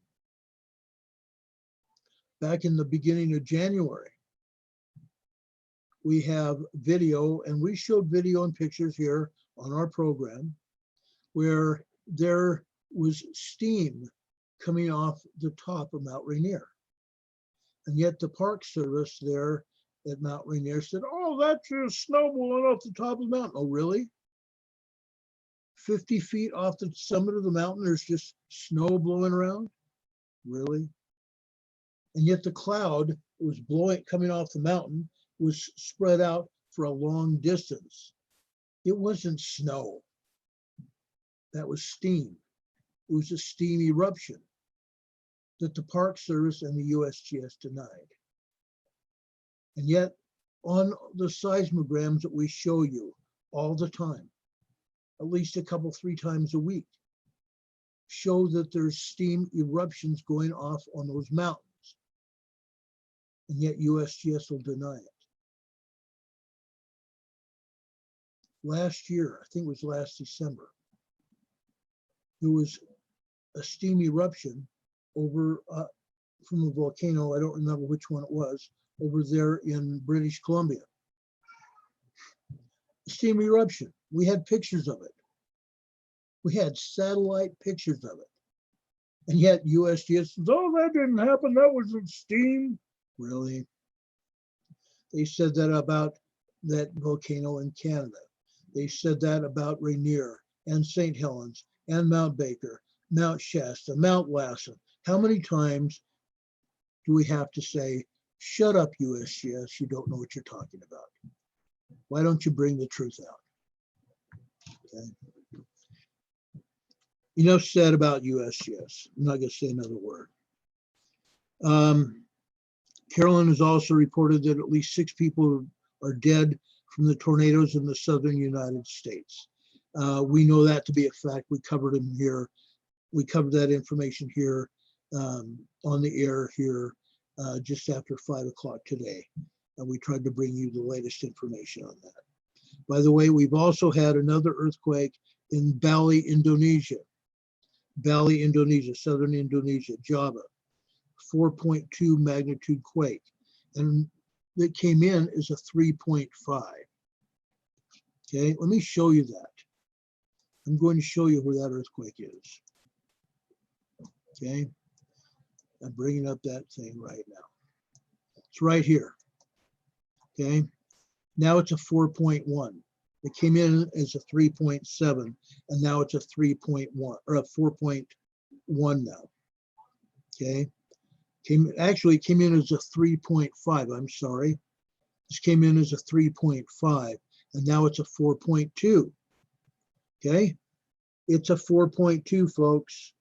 S1: Back in the beginning of January, we have video, and we showed video and pictures here on our program, where there was steam coming off the top of Mount Rainier. And yet the Park Service there at Mount Rainier said, oh, that's just snow blowing off the top of the mountain. Oh, really? 50 feet off the summit of the mountain, there's just snow blowing around? Really? And yet the cloud that was blowing, coming off the mountain, was spread out for a long distance. It wasn't snow. That was steam. It was a steam eruption that the Park Service and the USGS denied. And yet, on the seismograms that we show you all the time, at least a couple, 3 times a week, show that there's steam eruptions going off on those mountains. And yet USGS will deny it. Last year, I think it was last December, there was a steam eruption over from a volcano, I don't remember which one it was, over there in British Columbia. Steam eruption. We had pictures of it. We had satellite pictures of it. And yet USGS says, oh, that didn't happen. That was steam. Really? They said that about that volcano in Canada. They said that about Rainier and St. Helens and Mount Baker, Mount Shasta, Mount Lassen. How many times do we have to say, shut up, USGS, you don't know what you're talking about? Why don't you bring the truth out? Okay. Enough said about USGS. I'm not going to say another word. Carolyn has also reported that at least 6 people are dead from the tornadoes in the southern United States. We know that to be a fact. We covered them here. We covered that information here on the air here just after 5 o'clock today. And we tried to bring you the latest information on that. By the way, we've also had another earthquake in Bali, Indonesia. Bali, Indonesia, southern Indonesia, Java. 4.2 magnitude quake. And that came in as a 3.5. Okay, let me show you that. I'm going to show you where that earthquake is. Okay, I'm bringing up that thing right now. It's right here. Okay, now it's a 4.1. It came in as a 3.7, and now it's a 3.1 or a 4.1 now. Okay, actually came in as a 3.5. I'm sorry, this came in as a 3.5, and now it's a 4.2. Okay, it's a 4.2, folks.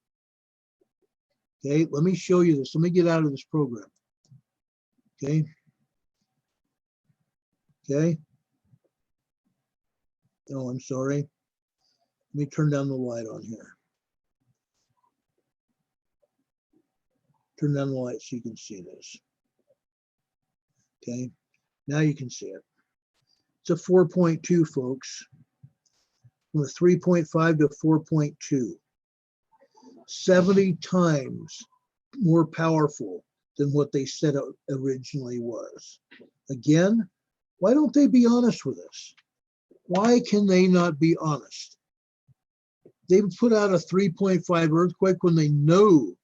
S1: Okay, let me show you this. Let me get out of this program. Okay. Okay. Oh, I'm sorry. Let me turn down the light on here. Turn down the light so you can see this. Okay. Now you can see it. It's a 4.2, folks. From a 3.5 to 4.2. 70 times more powerful than what they said it originally was. Again, why don't they be honest with us? Why can they not be honest? They put out a 3.5 earthquake when they knew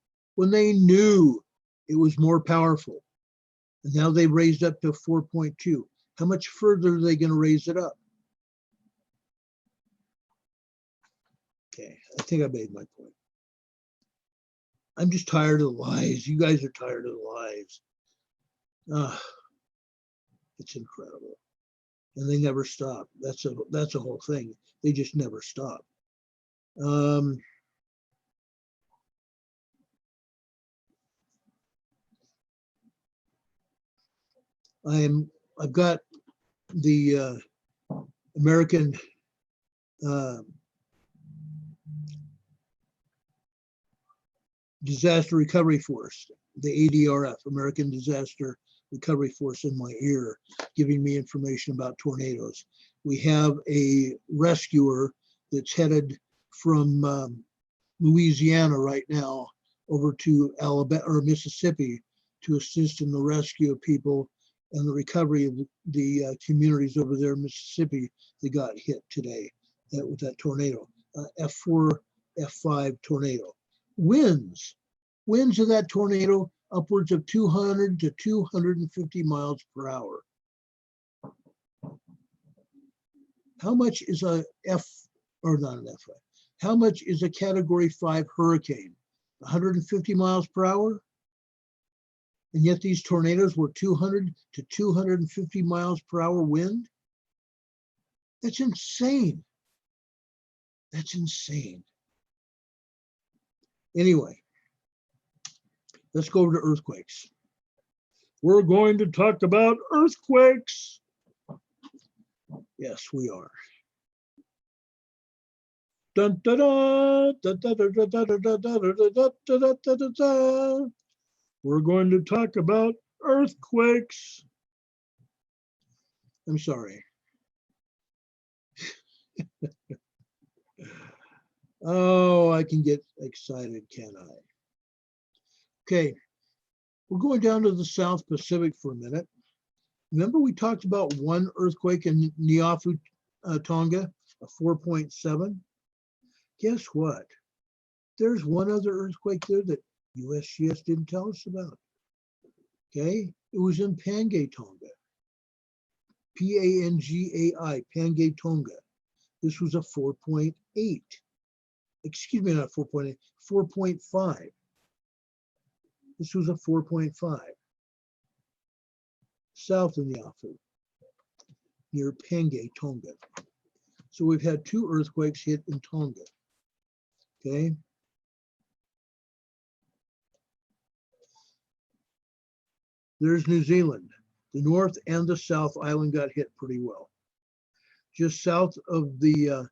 S1: it was more powerful. And now they raised up to 4.2. How much further are they going to raise it up? Okay, I think I made my point. I'm just tired of the lies. You guys are tired of the lies. It's incredible. And they never stop. That's a whole thing. They just never stop. I've got the American Disaster Recovery Force, the ADRF, American Disaster Recovery Force, in my ear, giving me information about tornadoes. We have a rescuer that's headed from Louisiana right now over to Alabama or Mississippi to assist in the rescue of people and the recovery of the communities over there in Mississippi that got hit today with that tornado, F4, F5 tornado. Winds of that tornado upwards of 200 to 250 miles per hour. How much is a how much is a Category 5 hurricane? 150 miles per hour? And yet these tornadoes were 200 to 250 miles per hour wind? That's insane. That's insane. Anyway, let's go over to earthquakes. We're going to talk about earthquakes. Yes, we are. Dun, da, da, da, da, da, da, da, da, da, da, da, da. We're going to talk about earthquakes. I'm sorry. Oh, I can get excited, can I? Okay, we're going down to the South Pacific for a minute. Remember we talked about one earthquake in Niafu, Tonga, a 4.7? Guess what? There's one other earthquake there that USGS didn't tell us about. Okay, it was in Pangai, Tonga. Pangai, Pangai, Tonga. This was a 4.8. Excuse me, not 4.8, 4.5. This was a 4.5. South of Niafu, near Pangai, Tonga. So we've had two earthquakes hit in Tonga. Okay. There's New Zealand. The North and the South Island got hit pretty well. Just south of the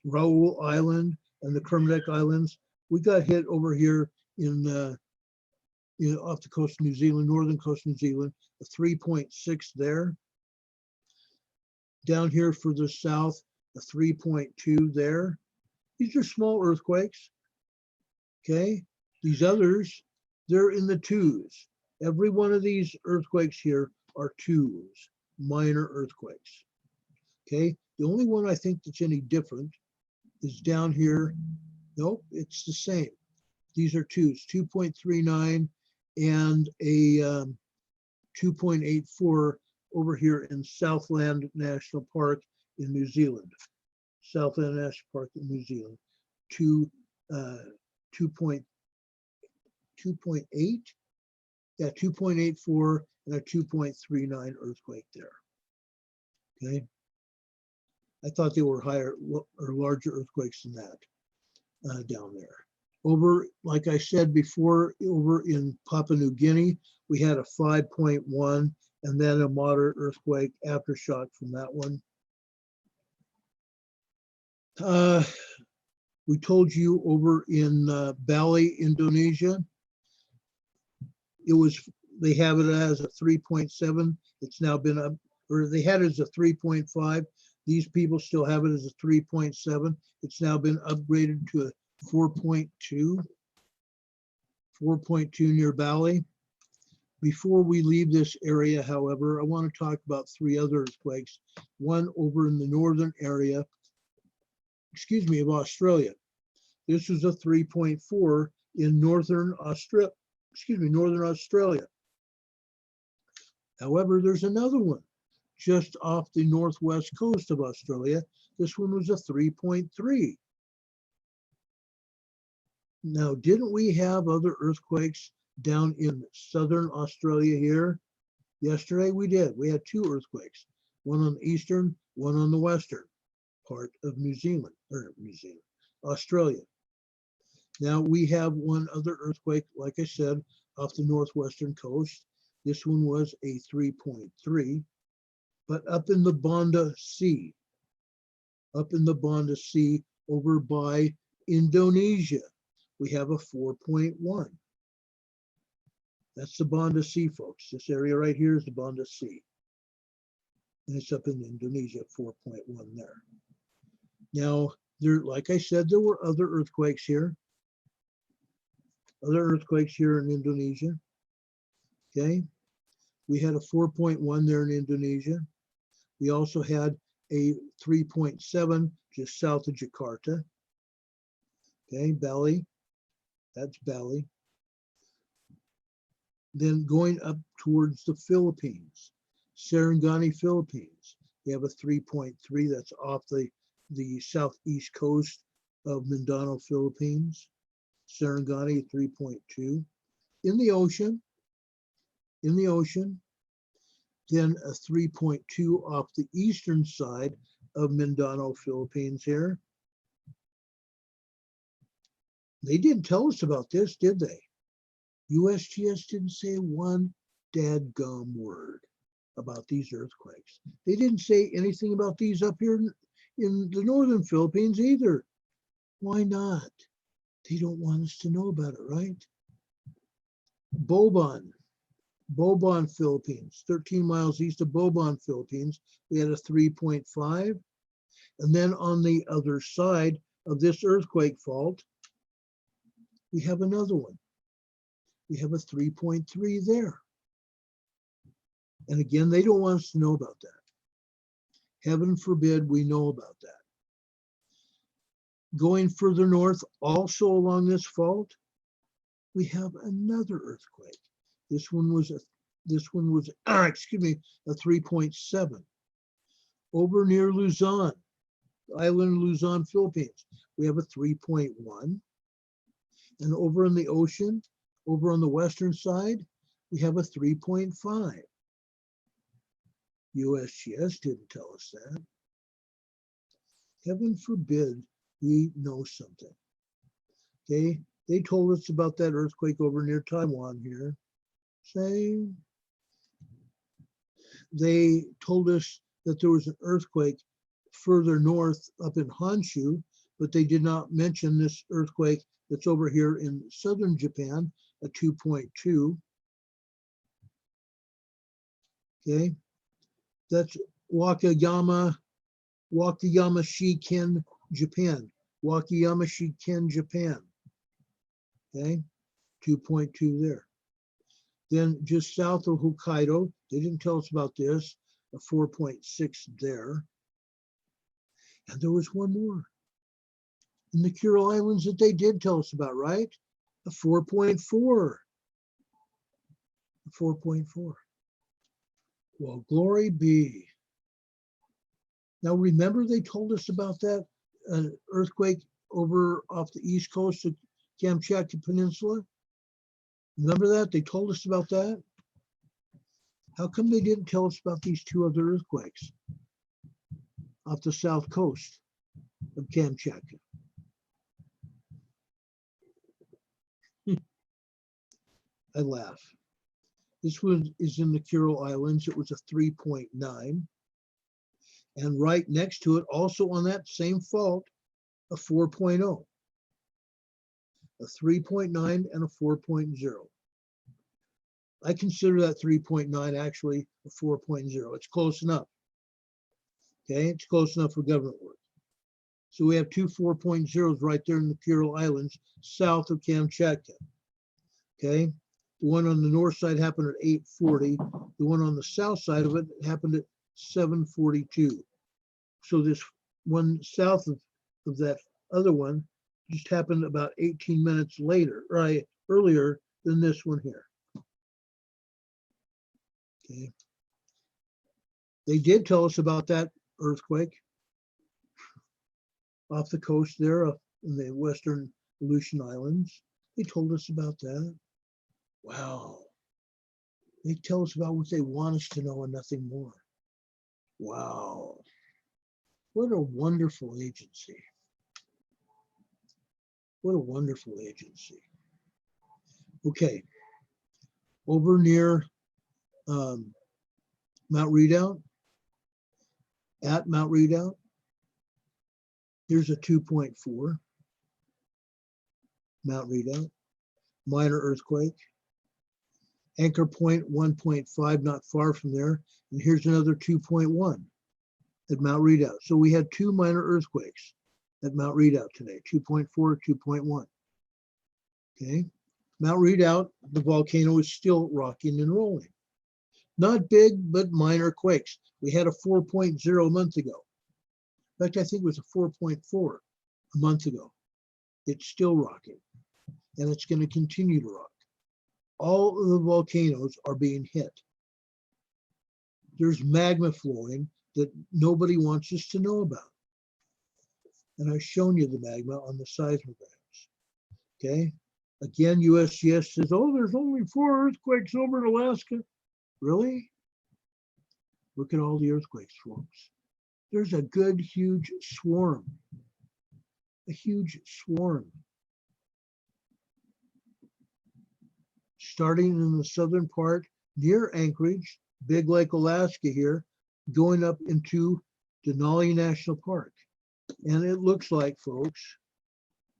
S1: Raoul Island and the Kermadec Islands, we got hit over here in off the coast of New Zealand, northern coast of New Zealand, a 3.6 there. Down here further south, a 3.2 there. These are small earthquakes. Okay, these others, they're in the 2s. Every one of these earthquakes here are 2s, minor earthquakes. Okay, the only one I think that's any different is down here. Nope, it's the same. These are 2s, 2.39 and a 2.84 over here in Southland National Park in New Zealand. Southland National Park in New Zealand. 2.8, yeah, 2.84 and a 2.39 earthquake there. Okay. I thought they were higher or larger earthquakes than that down there. Over, like I said before, over in Papua New Guinea, we had a 5.1 and then a moderate earthquake aftershock from that one. We told you over in Bali, Indonesia, they have it as a 3.7. It's now been up, or they had it as a 3.5. These people still have it as a 3.7. It's now been upgraded to a 4.2 near Bali. Before we leave this area, however, I want to talk about 3 other earthquakes. One over in the northern area, of Australia. This was a 3.4 in northern Australia. However, there's another one just off the northwest coast of Australia. This one was a 3.3. Now, didn't we have other earthquakes down in southern Australia here? Yesterday we did. We had 2 earthquakes, one on the eastern, one on the western part of Australia. Now we have one other earthquake, like I said, off the northwestern coast. This one was a 3.3, but up in the Banda Sea, over by Indonesia, we have a 4.1. That's the Banda Sea, folks. This area right here is the Banda Sea. And it's up in Indonesia, 4.1 there. Now, like I said, there were other earthquakes here. Other earthquakes here in Indonesia. Okay. We had a 4.1 there in Indonesia. We also had a 3.7 just south of Jakarta. Okay, Bali. That's Bali. Then going up towards the Philippines, Sarangani, Philippines. We have a 3.3 that's off the southeast coast of Mindanao, Philippines. Sarangani, 3.2. In the ocean, then a 3.2 off the eastern side of Mindanao, Philippines here. They didn't tell us about this, did they? USGS didn't say one dadgum word about these earthquakes. They didn't say anything about these up here in the northern Philippines either. Why not? They don't want us to know about it, right? Bobon, Philippines, 13 miles east of Bobon, Philippines, we had a 3.5. And then on the other side of this earthquake fault, we have another one. We have a 3.3 there. And again, they don't want us to know about that. Heaven forbid we know about that. Going further north, also along this fault, we have another earthquake. This one was a 3.7. Over near Luzon, island Luzon, Philippines, we have a 3.1. And over in the ocean, over on the western side, we have a 3.5. USGS didn't tell us that. Heaven forbid we know something. Okay, they told us about that earthquake over near Taiwan here. They told us that there was an earthquake further north up in Honshu, but they did not mention this earthquake that's over here in southern Japan, a 2.2. Okay, that's Wakayama Shiken, Japan. Wakayama Shiken, Japan. Okay, 2.2 there. Then just south of Hokkaido, they didn't tell us about this, a 4.6 there. And there was one more in the Kuril Islands that they did tell us about, right? A 4.4. 4.4. Well, glory be. Now, remember they told us about that earthquake over off the east coast of Kamchatka Peninsula? Remember that? They told us about that? How come they didn't tell us about these two other earthquakes off the south coast of Kamchatka? I laugh. This one is in the Kuril Islands. It was a 3.9. And right next to it, also on that same fault, a 4.0. A 3.9 and a 4.0. I consider that 3.9 actually a 4.0. It's close enough. Okay, it's close enough for government work. So we have two 4.0s right there in the Kuril Islands, south of Kamchatka. Okay, the one on the north side happened at 8:40. The one on the south side of it happened at 7:42. So this one south of that other one just happened about 18 minutes later, right, earlier than this one here. Okay. They did tell us about that earthquake off the coast there in the western Aleutian Islands. They told us about that. Wow. They tell us about what they want us to know and nothing more. Wow. What a wonderful agency. What a wonderful agency. Okay. Over near Mount Redoubt, at Mount Redoubt, here's a 2.4, Mount Redoubt, minor earthquake. Anchor point 1.5, not far from there. And here's another 2.1 at Mount Redoubt. So we had two minor earthquakes at Mount Redoubt today, 2.4, 2.1. Okay. Mount Redoubt, the volcano is still rocking and rolling. Not big, but minor quakes. We had a 4.0 a month ago. In fact, I think it was a 4.4 a month ago. It's still rocking, and it's going to continue to rock. All of the volcanoes are being hit. There's magma flowing that nobody wants us to know about. And I've shown you the magma on the seismographs. Okay. Again, USGS says, oh, there's only 4 earthquakes over in Alaska. Really? Look at all the earthquakes, folks. There's a good, huge swarm. A huge swarm. Starting in the southern part near Anchorage, Big Lake, Alaska here, going up into Denali National Park. And it looks like, folks,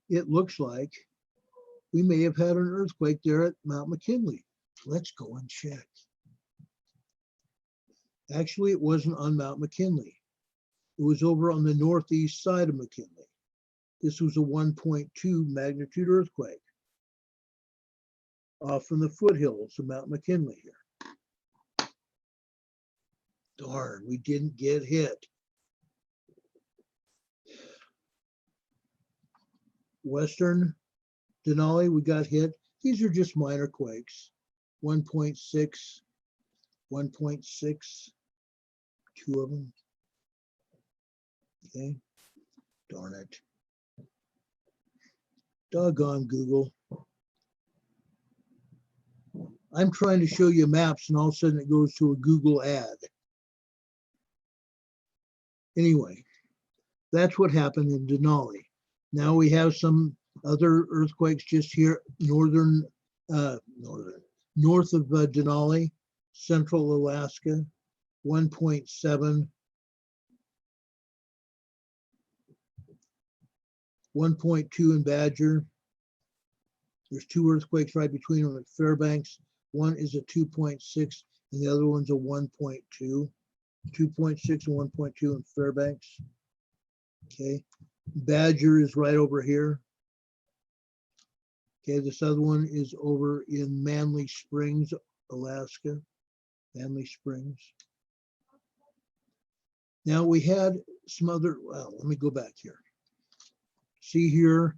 S1: it looks like we may have had an earthquake there at Mount McKinley. Let's go and check. Actually, it wasn't on Mount McKinley. It was over on the northeast side of McKinley. This was a 1.2 magnitude earthquake off from the foothills of Mount McKinley here. Darn, we didn't get hit. Western Denali, we got hit. These are just minor quakes. 1.6, 1.6, 2 of them. Okay, darn it. Doggone Google. I'm trying to show you maps and all of a sudden it goes to a Google ad. Northern, that's what happened in Denali. Now we have some other earthquakes just here, north of Denali, central Alaska, 1.7, 1.2 in Badger. There's 2 earthquakes right between them at Fairbanks. One is a 2.6 and the other one's a 1.2. 2.6 and 1.2 in Fairbanks. Okay, Badger is right over here. Okay, this other one is over in Manly Springs, Alaska. Manly Springs. Now we had some other, well, let me go back here. See here,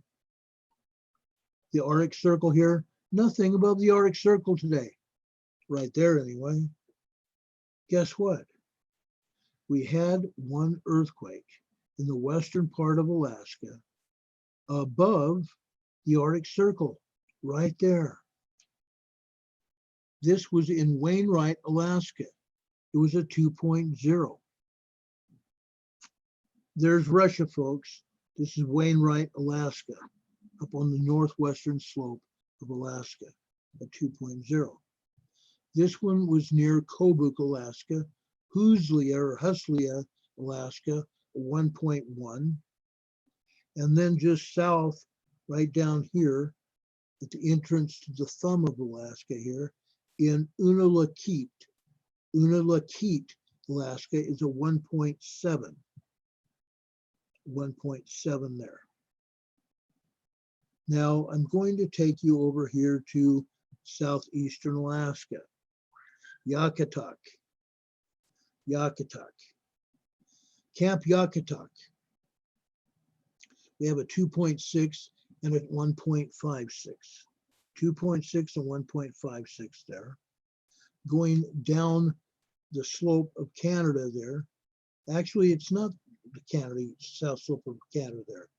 S1: the Arctic Circle here. Nothing above the Arctic Circle today. Right there anyway. guess what? We had one earthquake in the western part of Alaska above the Arctic Circle, right there. This was in Wainwright, Alaska. It was a 2.0. There's Russia, folks. This is Wainwright, Alaska, up on the northwestern slope of Alaska, a 2.0. This one was near Kobuk, Alaska, Huslia, Alaska, 1.1. And then just south, right down here, at the entrance to the thumb of Alaska here, in Unalakleet, Alaska, is a 1.7. 1.7 there. Now I'm going to take you over here to southeastern Alaska, Yakutak, Camp Yakutak. We have a 2.6 and a 1.56. 2.6 and 1.56 there. Going down the slope of Canada there. Actually, it's not the Canada, south slope of Canada there.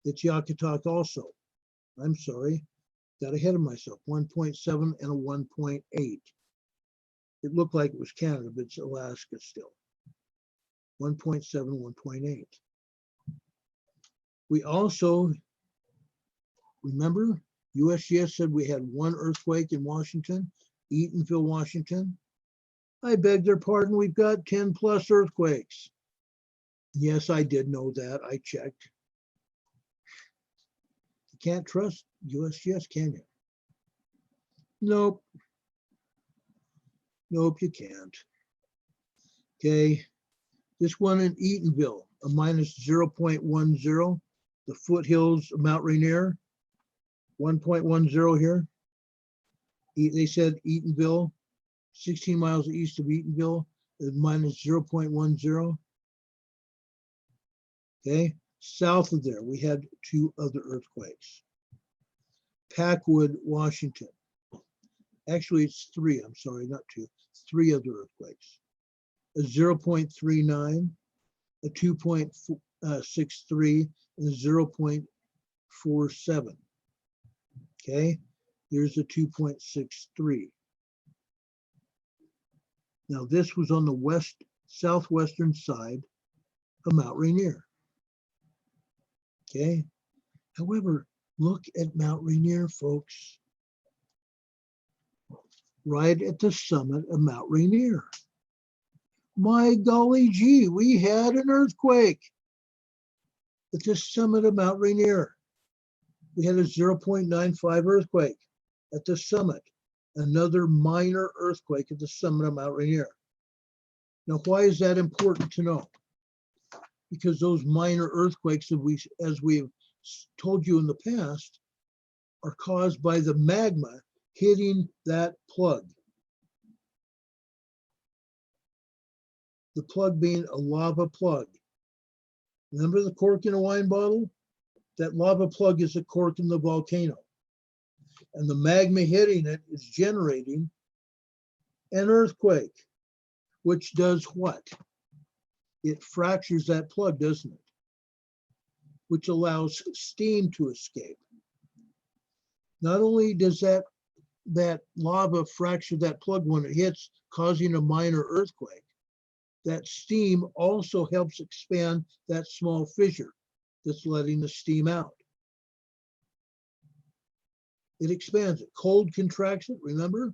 S1: It's Yakutak also. I'm sorry, got ahead of myself. 1.7 and a 1.8. It looked like it was Canada, but it's Alaska still. 1.7, 1.8. We also, remember, USGS said we had one earthquake in Washington, Eatonville, Washington. I beg their pardon, we've got 10 plus earthquakes. Yes, I did know that, I checked. You can't trust USGS, can you? Nope. Nope, you can't. Okay, this one in Eatonville, a minus 0.10. The foothills of Mount Rainier, 1.10 here. They said Eatonville, 16 miles east of Eatonville, is minus 0.10. Okay, south of there, we had two other earthquakes. Packwood, Washington. Actually, it's three, I'm sorry, not two, three other earthquakes. A 0.39, a 2.63, and a 0.47. Okay, here's a 2.63. Now this was on the southwestern side of Mount Rainier. Okay, however, look at Mount Rainier, folks. Right at the summit of Mount Rainier. My golly gee, we had an earthquake at the summit of Mount Rainier. We had a 0.95 earthquake at the summit, another minor earthquake at the summit of Mount Rainier. Now, why is that important to know? Because those minor earthquakes, as we've told you in the past, are caused by the magma hitting that plug. The plug being a lava plug. Remember the cork in a wine bottle? That lava plug is a cork in the volcano. And the magma hitting it is generating an earthquake, which does what? It fractures that plug, doesn't it? Which allows steam to escape. Not only does that lava fracture that plug when it hits, causing a minor earthquake, that steam also helps expand that small fissure that's letting the steam out. It expands it. Cold contracts it, remember?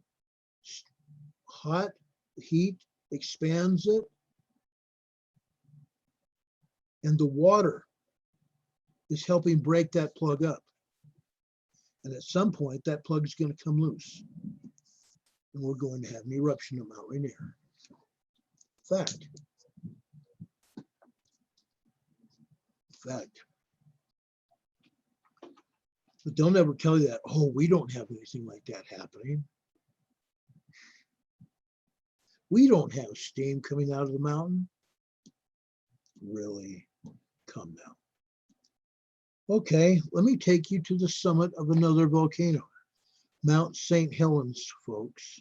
S1: Hot heat expands it. And the water is helping break that plug up. And at some point, that plug is going to come loose. And we're going to have an eruption of Mount Rainier. Fact. But they'll never tell you that, oh, we don't have anything like that happening. We don't have steam coming out of the mountain. Really? Come now. Okay, let me take you to the summit of another volcano, Mount St. Helens, folks.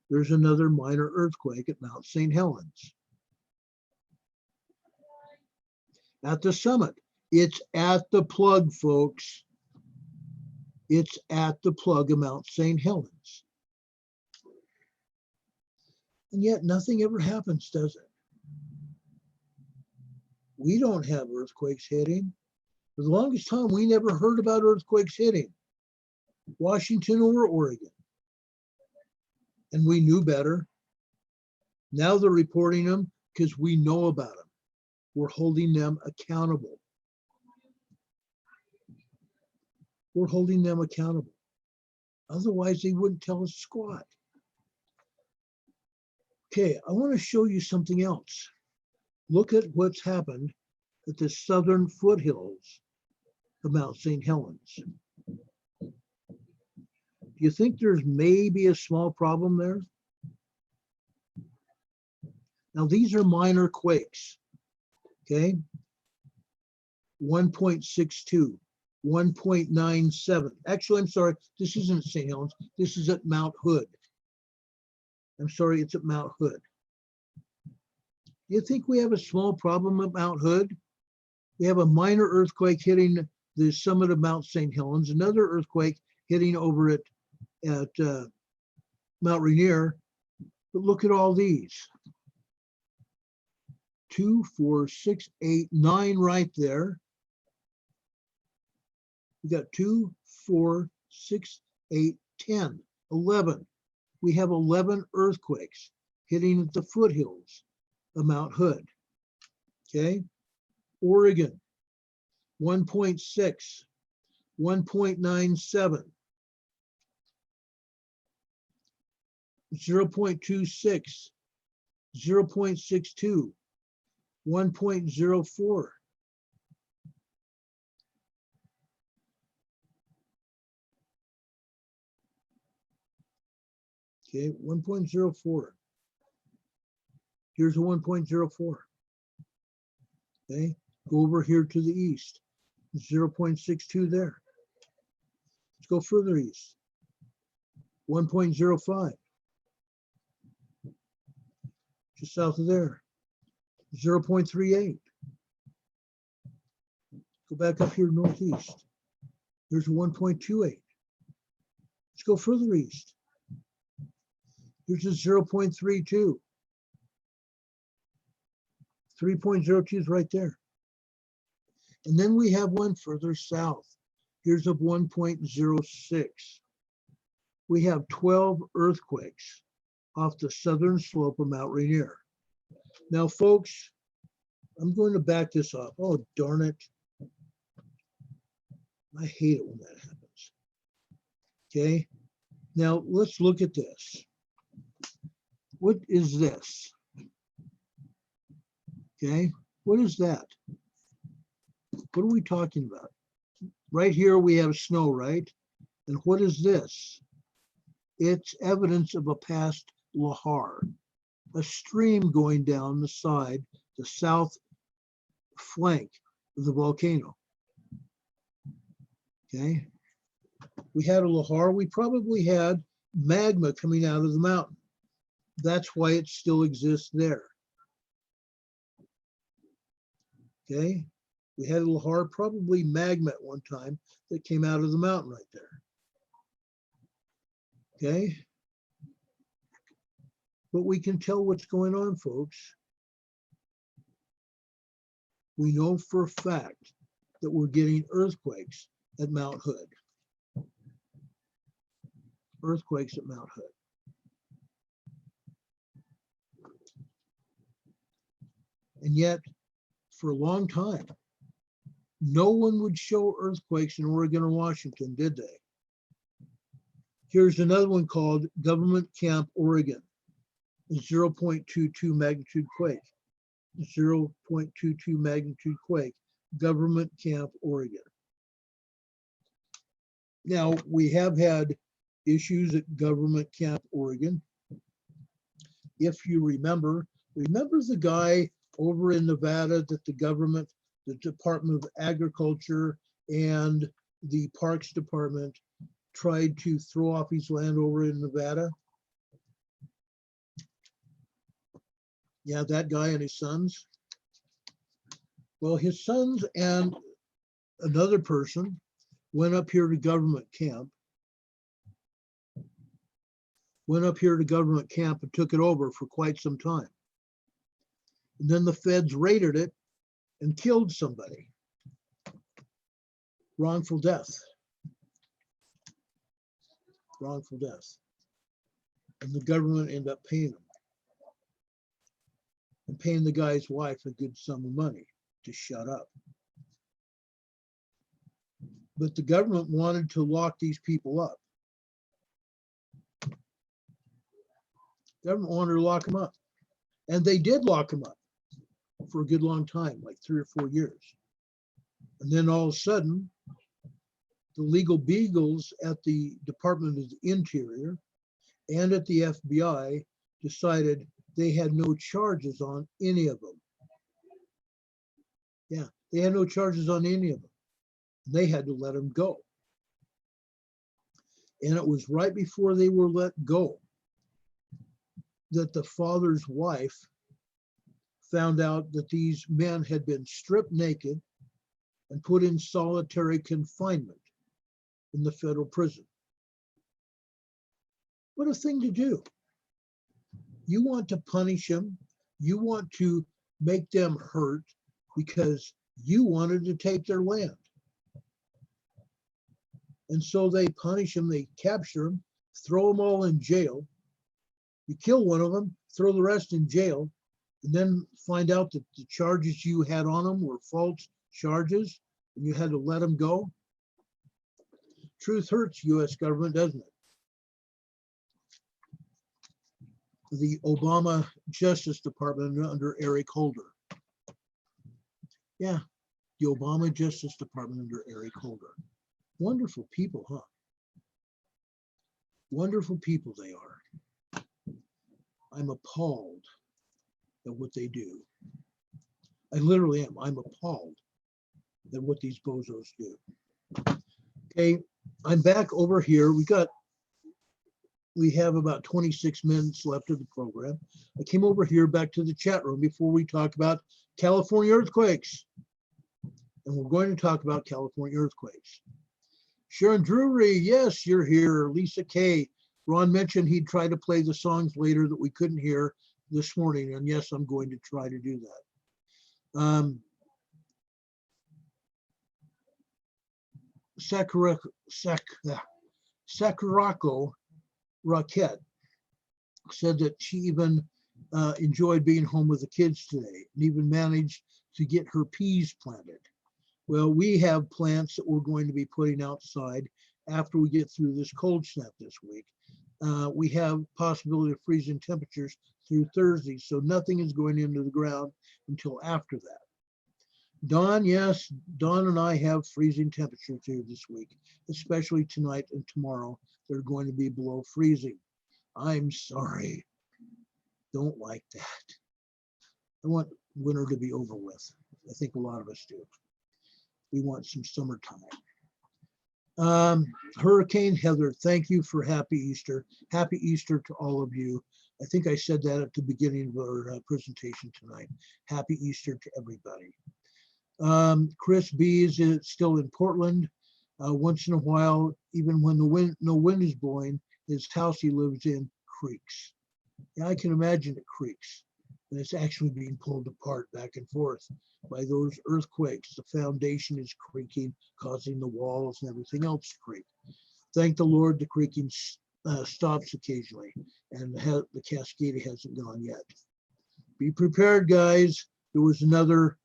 S1: There's another minor earthquake at Mount St. Helens. At the summit, it's at the plug, folks. It's at the plug of Mount St. Helens. And yet nothing ever happens, does it? We don't have earthquakes hitting. For the longest time, we never heard about earthquakes hitting Washington or Oregon. And we knew better. Now they're reporting them because we know about them. We're holding them accountable. We're holding them accountable. Otherwise, they wouldn't tell us squat. Okay, I want to show you something else. Look at what's happened at the southern foothills of Mount St. Helens. Do you think there's maybe a small problem there? Now, these are minor quakes, okay? 1.62, 1.97. Actually, I'm sorry, this isn't St. Helens. This is at Mount Hood. I'm sorry, it's at Mount Hood. Do you think we have a small problem at Mount Hood? We have a minor earthquake hitting the summit of Mount St. Helens, another earthquake hitting over at Mount Rainier. But look at all these. 2, 4, 6, 8, 9 right there. We got 2, 4, 6, 8, 10, 11. We have 11 earthquakes hitting at the foothills of Mount Hood. Okay. Oregon, 1.6, 1.97, 0.26, 0.62, 1.04. Okay, 1.04. Here's a 1.04. Okay, go over here to the east. 0.62 there. Let's go further east. 1.05. Just south of there. 0.38. Go back up here northeast. There's 1.28. Let's go further east. Here's a 0.32. 3.02 is right there. And then we have one further south. Here's a 1.06. We have 12 earthquakes off the southern slope of Mount Rainier. Now, folks, I'm going to back this up. Oh, darn it. I hate it when that happens. Okay, now let's look at this. What is this? Okay, what is that? What are we talking about? Right here we have snow, right? And what is this? It's evidence of a past lahar, a stream going down the side, the south flank of the volcano. Okay, we had a lahar. We probably had magma coming out of the mountain. That's why it still exists there. Okay, we had a lahar, probably magma at one time that came out of the mountain right there. Okay, but we can tell what's going on, folks. We know for a fact that we're getting earthquakes at Mount Hood. Earthquakes at Mount Hood. And yet, for a long time, no one would show earthquakes in Oregon or Washington, did they? Here's another one called Government Camp, Oregon. 0.22 magnitude quake. 0.22 magnitude quake. Government Camp, Oregon. Now, we have had issues at Government Camp, Oregon. If you remember the guy over in Nevada that the government, the Department of Agriculture and the Parks Department tried to throw off his land over in Nevada? Yeah, that guy and his sons. Well, his sons and another person went up here to government camp. And took it over for quite some time. And then the feds raided it and killed somebody. Wrongful death. Wrongful death. And the government ended up paying them. And paying the guy's wife a good sum of money to shut up. But the government wanted to lock these people up. Government wanted to lock them up. And they did lock them up for a good long time, like 3 or 4 years. And then all of a sudden, the legal beagles at the Department of the Interior and at the FBI decided they had no charges on any of them. Yeah, they had no charges on any of them. They had to let them go. And it was right before they were let go that the father's wife found out that these men had been stripped naked and put in solitary confinement in the federal prison. What a thing to do. You want to punish them. You want to make them hurt because you wanted to take their land. And so they punish them, they capture them, throw them all in jail. You kill one of them, throw the rest in jail, and then find out that the charges you had on them were false charges, and you had to let them go. Truth hurts, U.S. government, doesn't it? The Obama Justice Department under Eric Holder. Yeah, the Obama Justice Department under Eric Holder. Wonderful people, huh? Wonderful people they are. I'm appalled at what they do. I literally am. I'm appalled at what these bozos do. Okay, I'm back over here. We have about 26 minutes left of the program. I came over here back to the chat room before we talk about California earthquakes. And we're going to talk about California earthquakes. Sharon Drury, yes, you're here. Lisa K. Ron mentioned he'd try to play the songs later that we couldn't hear this morning. And yes, I'm going to try to do that. Sakurako Raquette said that she even enjoyed being home with the kids today and even managed to get her peas planted. Well, we have plants that we're going to be putting outside after we get through this cold snap this week. We have possibility of freezing temperatures through Thursday, so nothing is going into the ground until after that. Dawn, yes, Dawn and I have freezing temperatures here this week, especially tonight and tomorrow. They're going to be below freezing. I'm sorry. Don't like that. I want winter to be over with. I think a lot of us do. We want some summertime. Hurricane Heather, thank you for Happy Easter. Happy Easter to all of you. I think I said that at the beginning of our presentation tonight. Happy Easter to everybody. Chris B is still in Portland. Once in a while, even when no wind is blowing, his house he lives in creaks. Yeah, I can imagine it creaks. And it's actually being pulled apart back and forth by those earthquakes. The foundation is creaking, causing the walls and everything else to creak. Thank the Lord, the creaking stops occasionally, and the cascade hasn't gone yet. Be prepared, guys. There was another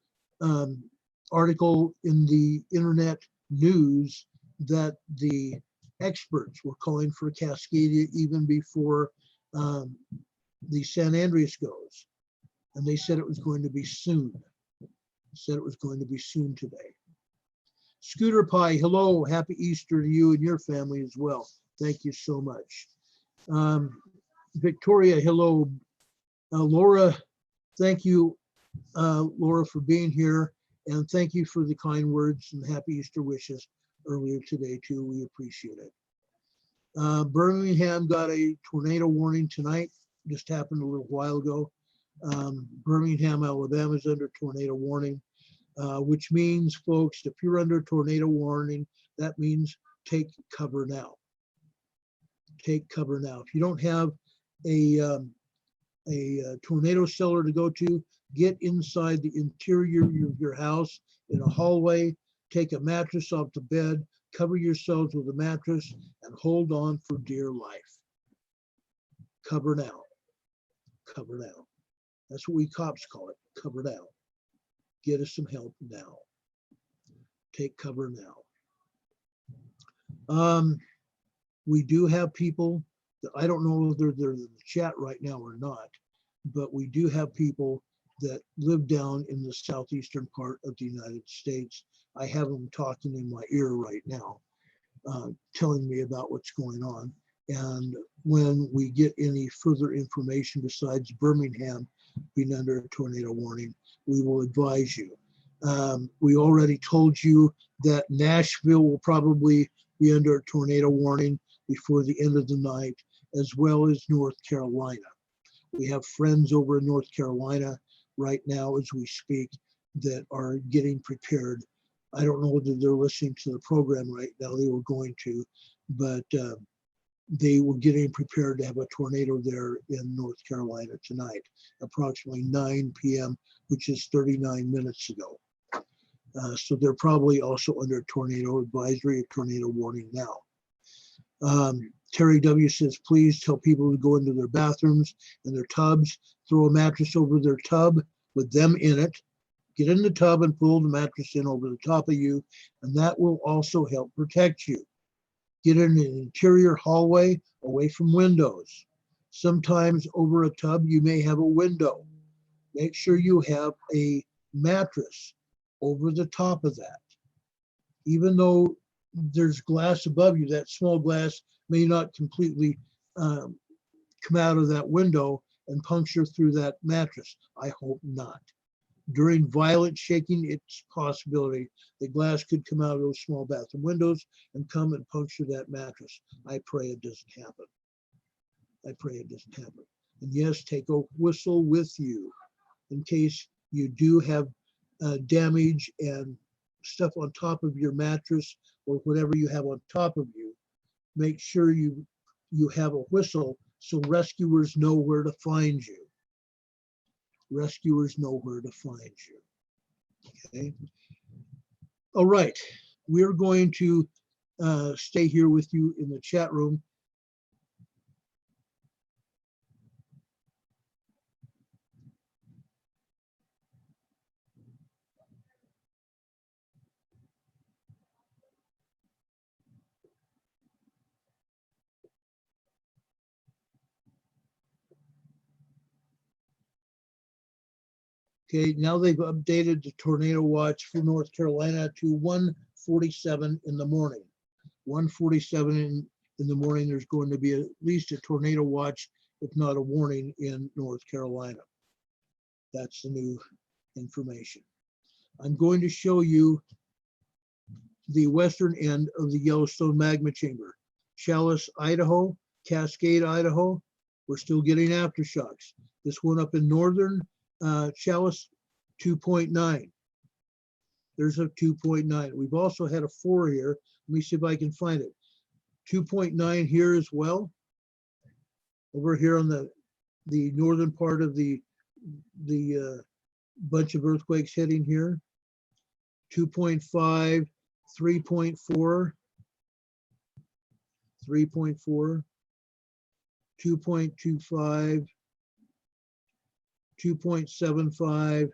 S1: article in the internet news that the experts were calling for a cascade even before the San Andreas goes. And they said it was going to be soon. Said it was going to be soon today. Scooter Pie, hello, happy Easter to you and your family as well. Thank you so much. Victoria, hello. Laura, thank you, Laura, for being here. And thank you for the kind words and happy Easter wishes earlier today too. We appreciate it. Birmingham got a tornado warning tonight. Just happened a little while ago. Birmingham, Alabama is under tornado warning, which means, folks, if you're under tornado warning, that means take cover now. Take cover now. If you don't have a tornado cellar to go to, get inside the interior of your house in a hallway, take a mattress off the bed, cover yourselves with a mattress, and hold on for dear life. Cover now. Cover now. That's what we cops call it. Cover now. Get us some help now. Take cover now. We do have people that I don't know if they're in the chat right now or not, but we do have people that live down in the southeastern part of the United States. I have them talking in my ear right now, telling me about what's going on. And when we get any further information besides Birmingham being under a tornado warning, we will advise you. We already told you that Nashville will probably be under a tornado warning before the end of the night, as well as North Carolina. We have friends over in North Carolina right now as we speak that are getting prepared. I don't know whether they're listening to the program right now. They were going to, but they were getting prepared to have a tornado there in North Carolina tonight, approximately 9 p.m., which is 39 minutes ago. So they're probably also under a tornado advisory, a tornado warning now. Terry W. says, please tell people to go into their bathrooms and their tubs, throw a mattress over their tub with them in it, get in the tub and pull the mattress in over the top of you, and that will also help protect you. Get in an interior hallway away from windows. Sometimes over a tub, you may have a window. Make sure you have a mattress over the top of that. Even though there's glass above you, that small glass may not completely come out of that window and puncture through that mattress. I hope not. During violent shaking, it's a possibility the glass could come out of those small bathroom windows and come and puncture that mattress. I pray it doesn't happen. I pray it doesn't happen. And yes, take a whistle with you in case you do have damage and stuff on top of your mattress or whatever you have on top of you. Make sure you have a whistle so rescuers know where to find you. Rescuers know where to find you. Okay. All right. We're going to stay here with you in the chat room. Okay, now they've updated the tornado watch for North Carolina to 1:47 in the morning. 1:47 in the morning, there's going to be at least a tornado watch, if not a warning, in North Carolina. That's the new information. I'm going to show you the western end of the Yellowstone magma chamber. Challis, Idaho, Cascade, Idaho. We're still getting aftershocks. This one up in northern Challis, 2.9. There's a 2.9. We've also had a 4 here. Let me see if I can find it. 2.9 here as well. Over here on the northern part of the bunch of earthquakes hitting here. 2.5, 3.4, 3.4, 2.25, 2.75,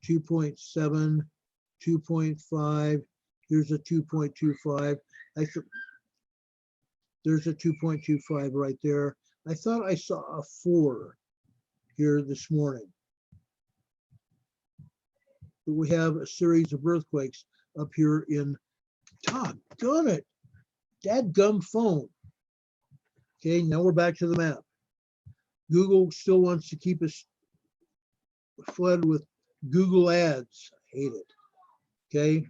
S1: 2.7, 2.5. Here's a 2.25. There's a 2.25 right there. I thought I saw a 4 here this morning. But we have a series of earthquakes up here in, doggone it, dadgum phone. Okay, now we're back to the map. Google still wants to keep us flooded with Google ads. I hate it. Okay.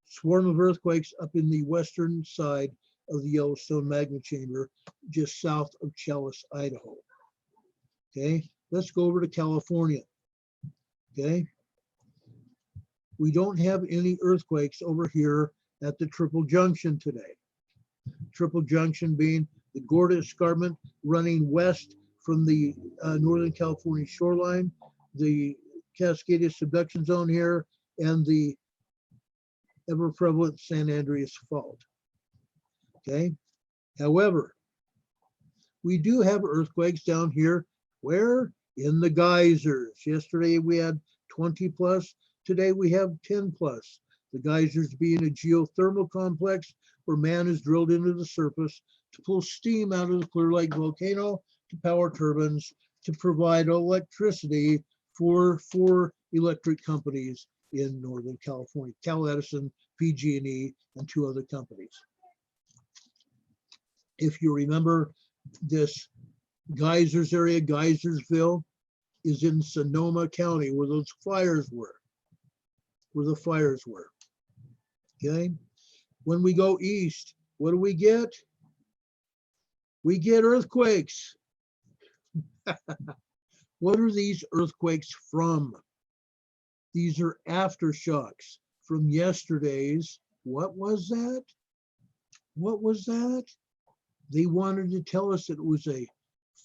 S1: Swarm of earthquakes up in the western side of the Yellowstone magma chamber, just south of Challis, Idaho. Okay. Let's go over to California. Okay. We don't have any earthquakes over here at the Triple Junction today. Triple Junction being the Gorda Escarpment running west from the Northern California shoreline, the Cascadia subduction zone here, and the ever prevalent San Andreas Fault. Okay. However, we do have earthquakes down here where in the geysers. Yesterday we had 20 plus. Today we have 10 plus. The geysers being a geothermal complex where man has drilled into the surface to pull steam out of the Clear Lake volcano to power turbines to provide electricity for 4 electric companies in Northern California, Cal Edison, PG&E, and 2 other companies. If you remember, this geysers area, Geysersville, is in Sonoma County where those fires were, okay? When we go east, what do we get? We get earthquakes. What are these earthquakes from? These are aftershocks from yesterday's, what was that? What was that? They wanted to tell us that it was a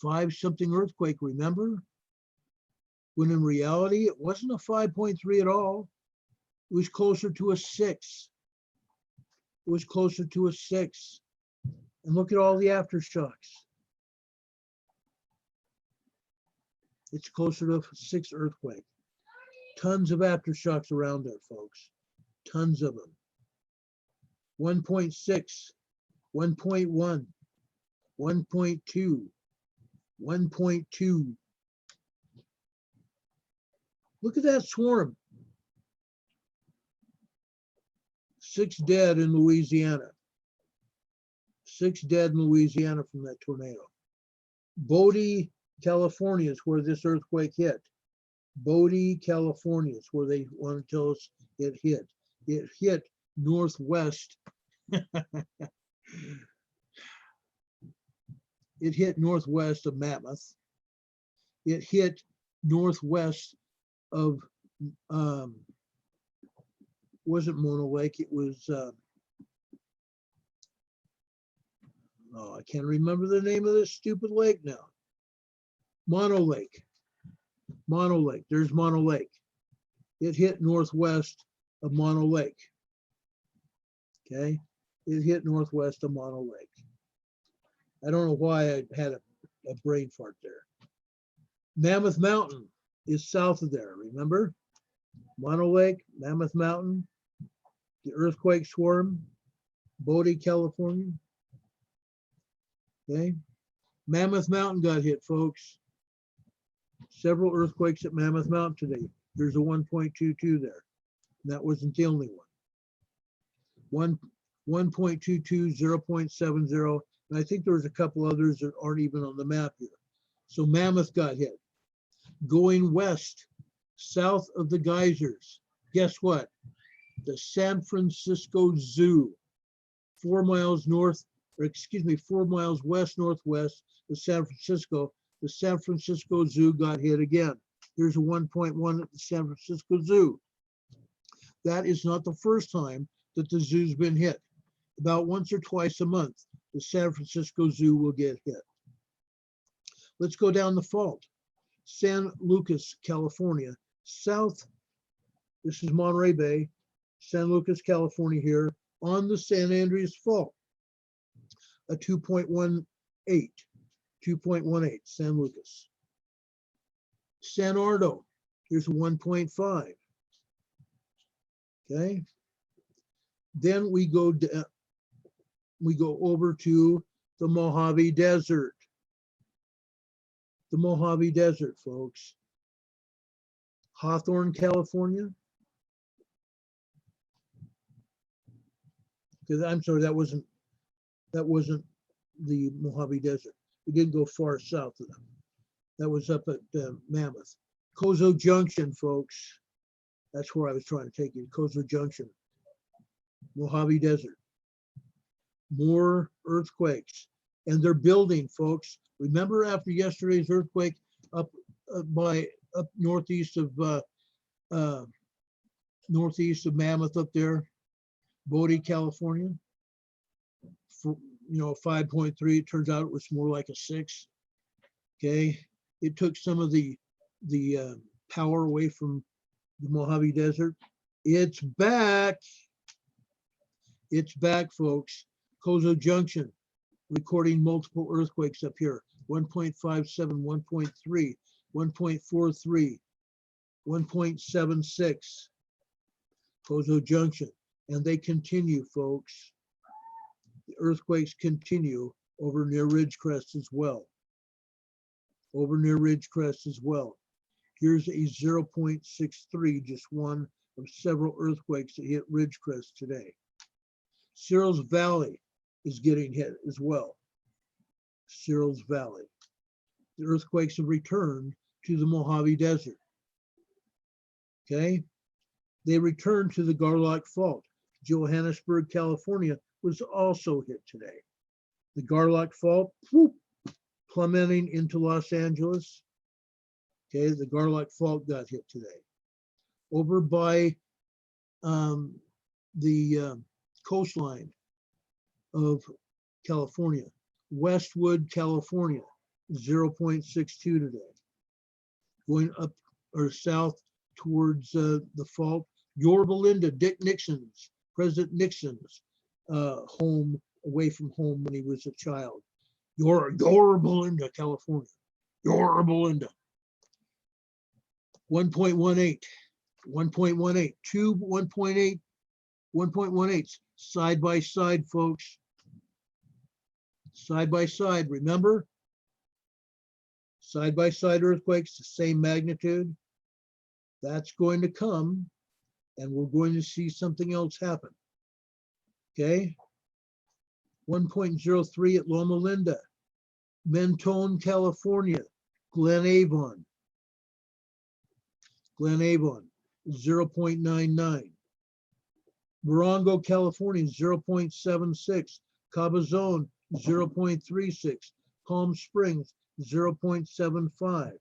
S1: 5-something earthquake, remember? When in reality, it wasn't a 5.3 at all. It was closer to a 6. It was closer to a 6. And look at all the aftershocks. It's closer to a 6 earthquake. Tons of aftershocks around there, folks. Tons of them. 1.6, 1.1, 1.2, 1.2. Look at that swarm. 6 dead in Louisiana. 6 dead in Louisiana from that tornado. Bodie, California is where this earthquake hit. Bodie, California is where they want to tell us it hit. It hit northwest. It hit northwest of Mammoth. It hit northwest of, wasn't Mono Lake, it was, oh, I can't remember the name of this stupid lake now. Mono Lake. Mono Lake, there's Mono Lake. It hit northwest of Mono Lake. Okay, it hit northwest of Mono Lake. I don't know why I had a brain fart there. Mammoth Mountain is south of there, remember? Mono Lake, Mammoth Mountain, the earthquake swarm, Bodie, California. Okay, Mammoth Mountain got hit, folks. Several earthquakes at Mammoth Mountain today. There's a 1.22 there. And that wasn't the only one. 1.22, 0.70, and I think there was a couple others that aren't even on the map here. So Mammoth got hit. Going west, south of the geysers, guess what? The San Francisco Zoo, 4 miles north, or excuse me, 4 miles west-northwest of San Francisco. The San Francisco Zoo got hit again. There's a 1.1 at the San Francisco Zoo. That is not the first time that the zoo's been hit. About once or twice a month, the San Francisco Zoo will get hit. Let's go down the fault. San Lucas, California, south, this is Monterey Bay, San Lucas, California here, on the San Andreas Fault, a 2.18, San Lucas. San Ardo, here's 1.5, okay? Then we go over to the Mojave Desert. The Mojave Desert, folks. Hawthorne, California. Because I'm sorry, that wasn't the Mojave Desert. We didn't go far south of them. That was up at Mammoth. Cozo Junction, folks. That's where I was trying to take you. Cozo Junction. Mojave Desert. More earthquakes. And they're building, folks. Remember after yesterday's earthquake up by up northeast of Mammoth up there, Bodie, California. For, 5.3. It turns out it was more like a 6. Okay, it took some of the power away from the Mojave Desert. It's back. It's back, folks. Cozo Junction recording multiple earthquakes up here. 1.57, 1.3, 1.43, 1.76. Cozo Junction. And they continue, folks. The earthquakes continue over near Ridgecrest as well. Over near Ridgecrest as well. Here's a 0.63, just one of several earthquakes that hit Ridgecrest today. Cyril's Valley is getting hit as well. Cyril's Valley. The earthquakes have returned to the Mojave Desert. Okay? They returned to the Garlock Fault. Johannesburg, California was also hit today. The Garlock Fault, whoop, plummeting into Los Angeles. Okay, the Garlock Fault got hit today. Over by the coastline of California, Westwood, California, 0.62 today. Going up or south towards the fault, Yorba Linda, Dick Nixon's, President Nixon's home, away from home when he was a child. Yorba Linda, California. Yorba Linda. 1.18, 1.18, two 1.8, 1.18, side by side, folks. Side by side, remember? Side by side earthquakes, the same magnitude. That's going to come, and we're going to see something else happen. Okay? 1.03 at Loma Linda, Mentone, California, Glen Avon. Glen Avon, 0.99. Morongo, California, 0.76. Cabazon, 0.36. Palm Springs, 0.75.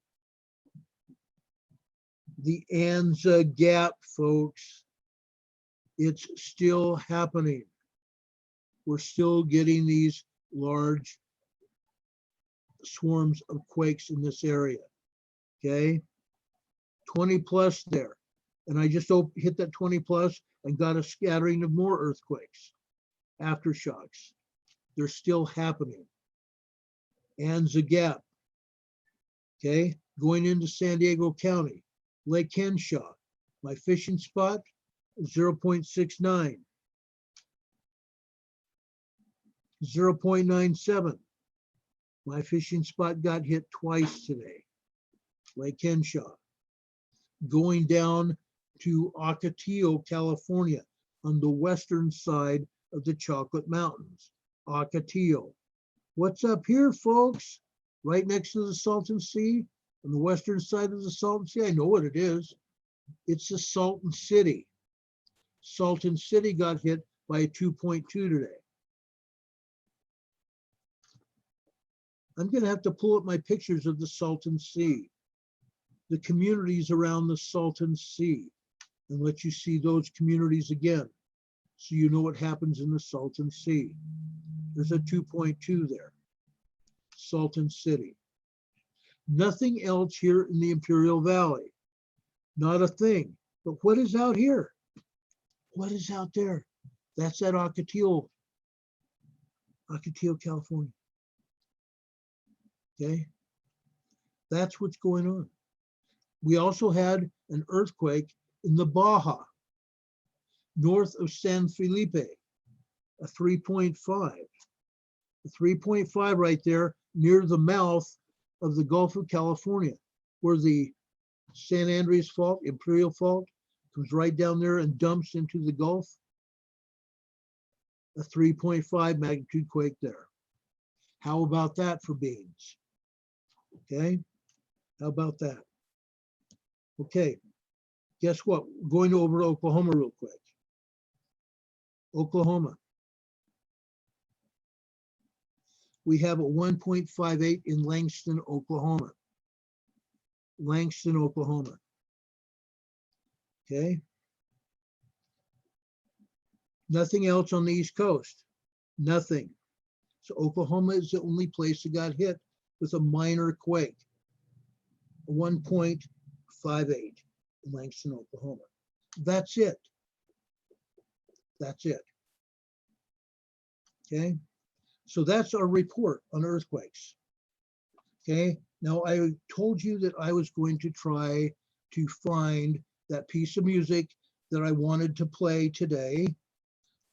S1: The Anza Gap, folks, it's still happening. We're still getting these large swarms of quakes in this area, okay? 20 plus there. And I just hit that 20 plus and got a scattering of more earthquakes, aftershocks. They're still happening. Anza Gap, okay? Going into San Diego County, Lake Henshaw, my fishing spot, 0.69. 0.97. My fishing spot got hit twice today. Lake Henshaw. Going down to Ocotillo, California, on the western side of the Chocolate Mountains. Ocotillo. What's up here, folks? Right next to the Salton Sea, on the western side of the Salton Sea. I know what it is. It's the Salton City. Salton City got hit by a 2.2 today. I'm going to have to pull up my pictures of the Salton Sea, the communities around the Salton Sea, and let you see those communities again, so you know what happens in the Salton Sea. There's a 2.2 there, Salton City. Nothing else here in the Imperial Valley, not a thing. But what is out here? What is out there? That's at Ocotillo, California. Okay, that's what's going on. We also had an earthquake in the Baja, north of San Felipe, a 3.5. A 3.5 right there near the mouth of the Gulf of California, where the San Andreas Fault, Imperial Fault, comes right down there and dumps into the Gulf. A 3.5 magnitude quake there. How about that for beans? Okay, how about that? Okay, guess what? We're going over to Oklahoma real quick. Oklahoma. We have a 1.58 in Langston, Oklahoma. Langston, Oklahoma. Okay. Nothing else on the East Coast. Nothing. So Oklahoma is the only place that got hit with a minor quake, 1.58 in Langston, Oklahoma. That's it. That's it. Okay. So that's our report on earthquakes. Okay. Now I told you that I was going to try to find that piece of music that I wanted to play today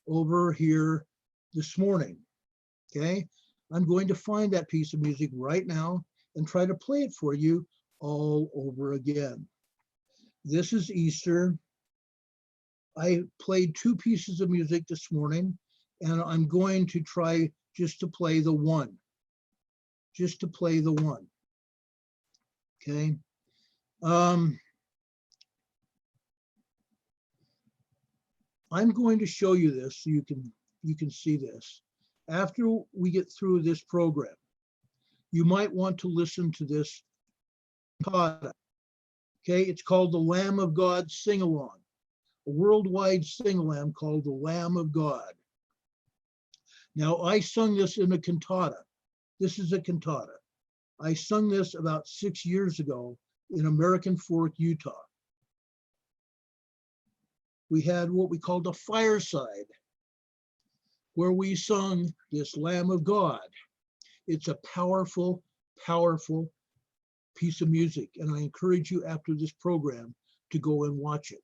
S1: over here this morning. Okay. I'm going to find that piece of music right now and try to play it for you all over again. This is Easter. I played 2 pieces of music this morning, and I'm going to try just to play the one. Just to play the one. Okay. I'm going to show you this so you can see this. After we get through this program, you might want to listen to this cantata. Okay, it's called the Lamb of God Sing-Along, a worldwide sing-along called the Lamb of God. Now, I sung this in a cantata. This is a cantata. I sung this about 6 years ago in American Fork, Utah. We had what we called a fireside, where we sung this Lamb of God. It's a powerful, powerful piece of music, and I encourage you after this program to go and watch it,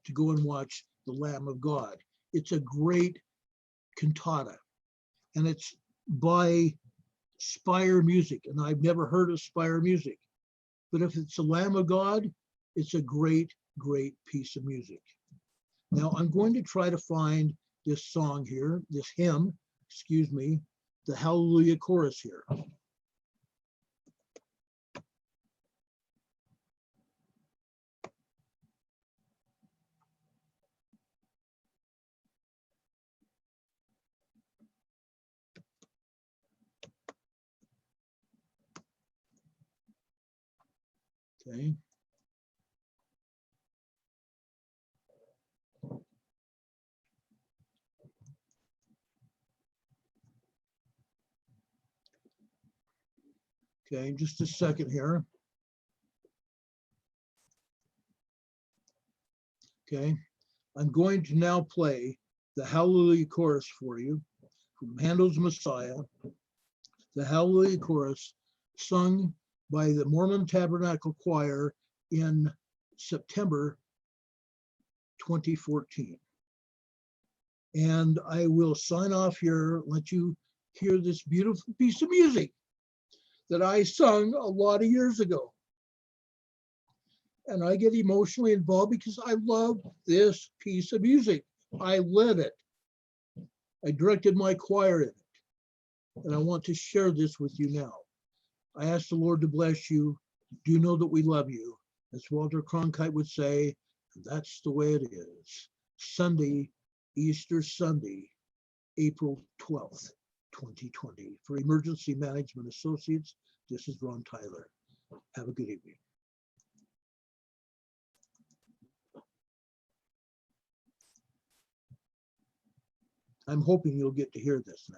S1: to go and watch the Lamb of God. It's a great cantata, and it's by Spire Music, and I've never heard of Spire Music, but if it's the Lamb of God, it's a great, great piece of music. Now I'm going to try to find this song here, this hymn, excuse me, the Hallelujah chorus here. Okay. Okay, just a second here. Okay, I'm going to now play the Hallelujah chorus for you from Handel's Messiah, the Hallelujah chorus sung by the Mormon Tabernacle Choir in September 2014. And I will sign off here, let you hear this beautiful piece of music that I sung a lot of years ago. And I get emotionally involved because I love this piece of music. I led it. I directed my choir in it. And I want to share this with you now. I ask the Lord to bless you. Do know that we love you. As Walter Cronkite would say, and that's the way it is. Sunday, Easter Sunday, April 12th, 2020. For Emergency Management Associates, this is Ron Tyler. Have a good evening. I'm hoping you'll get to hear this now.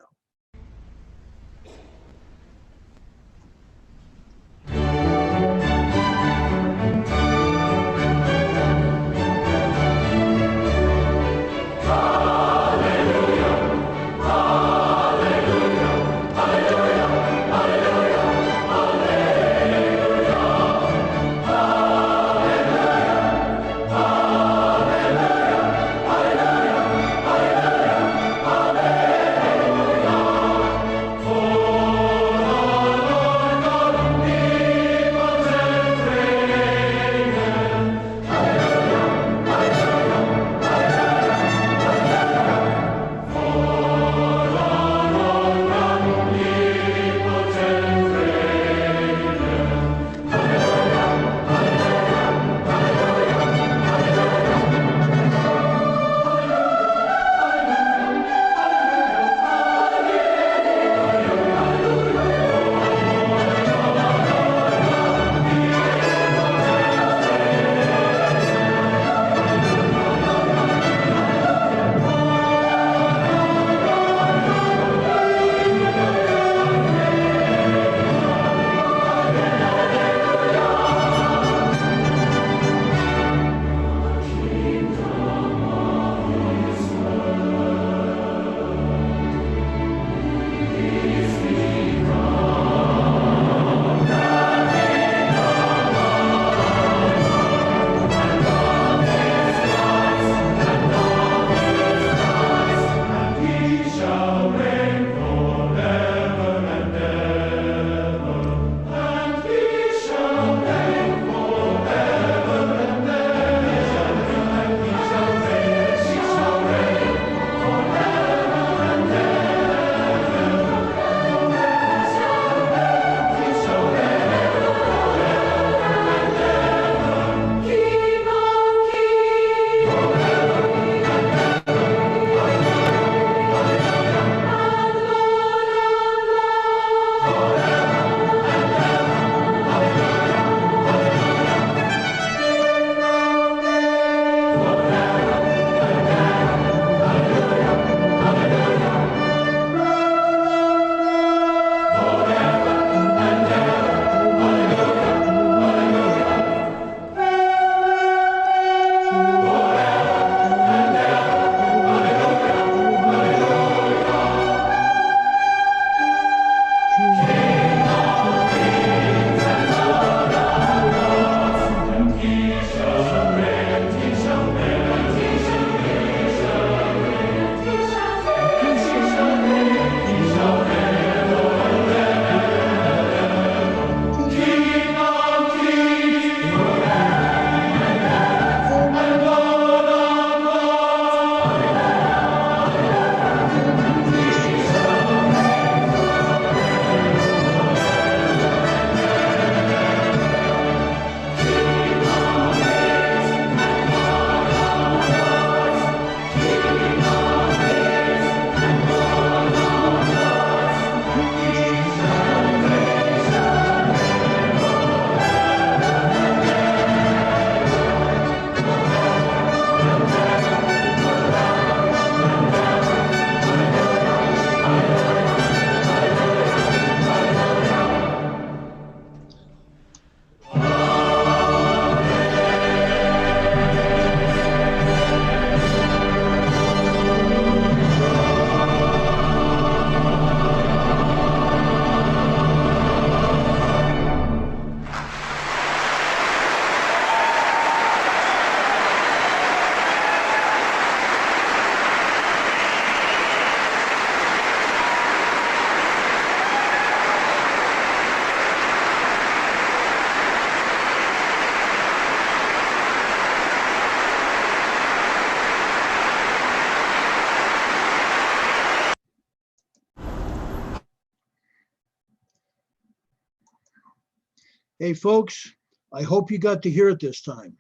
S1: Hey, folks, I hope you got to hear it this time.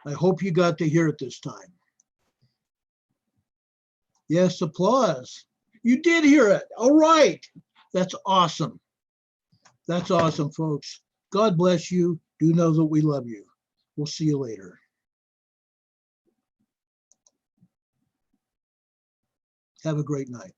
S1: I hope you got to hear it this time. Yes, applause. You did hear it. All right. That's awesome. That's awesome, folks. God bless you. Do know that we love you. We'll see you later. Have a great night.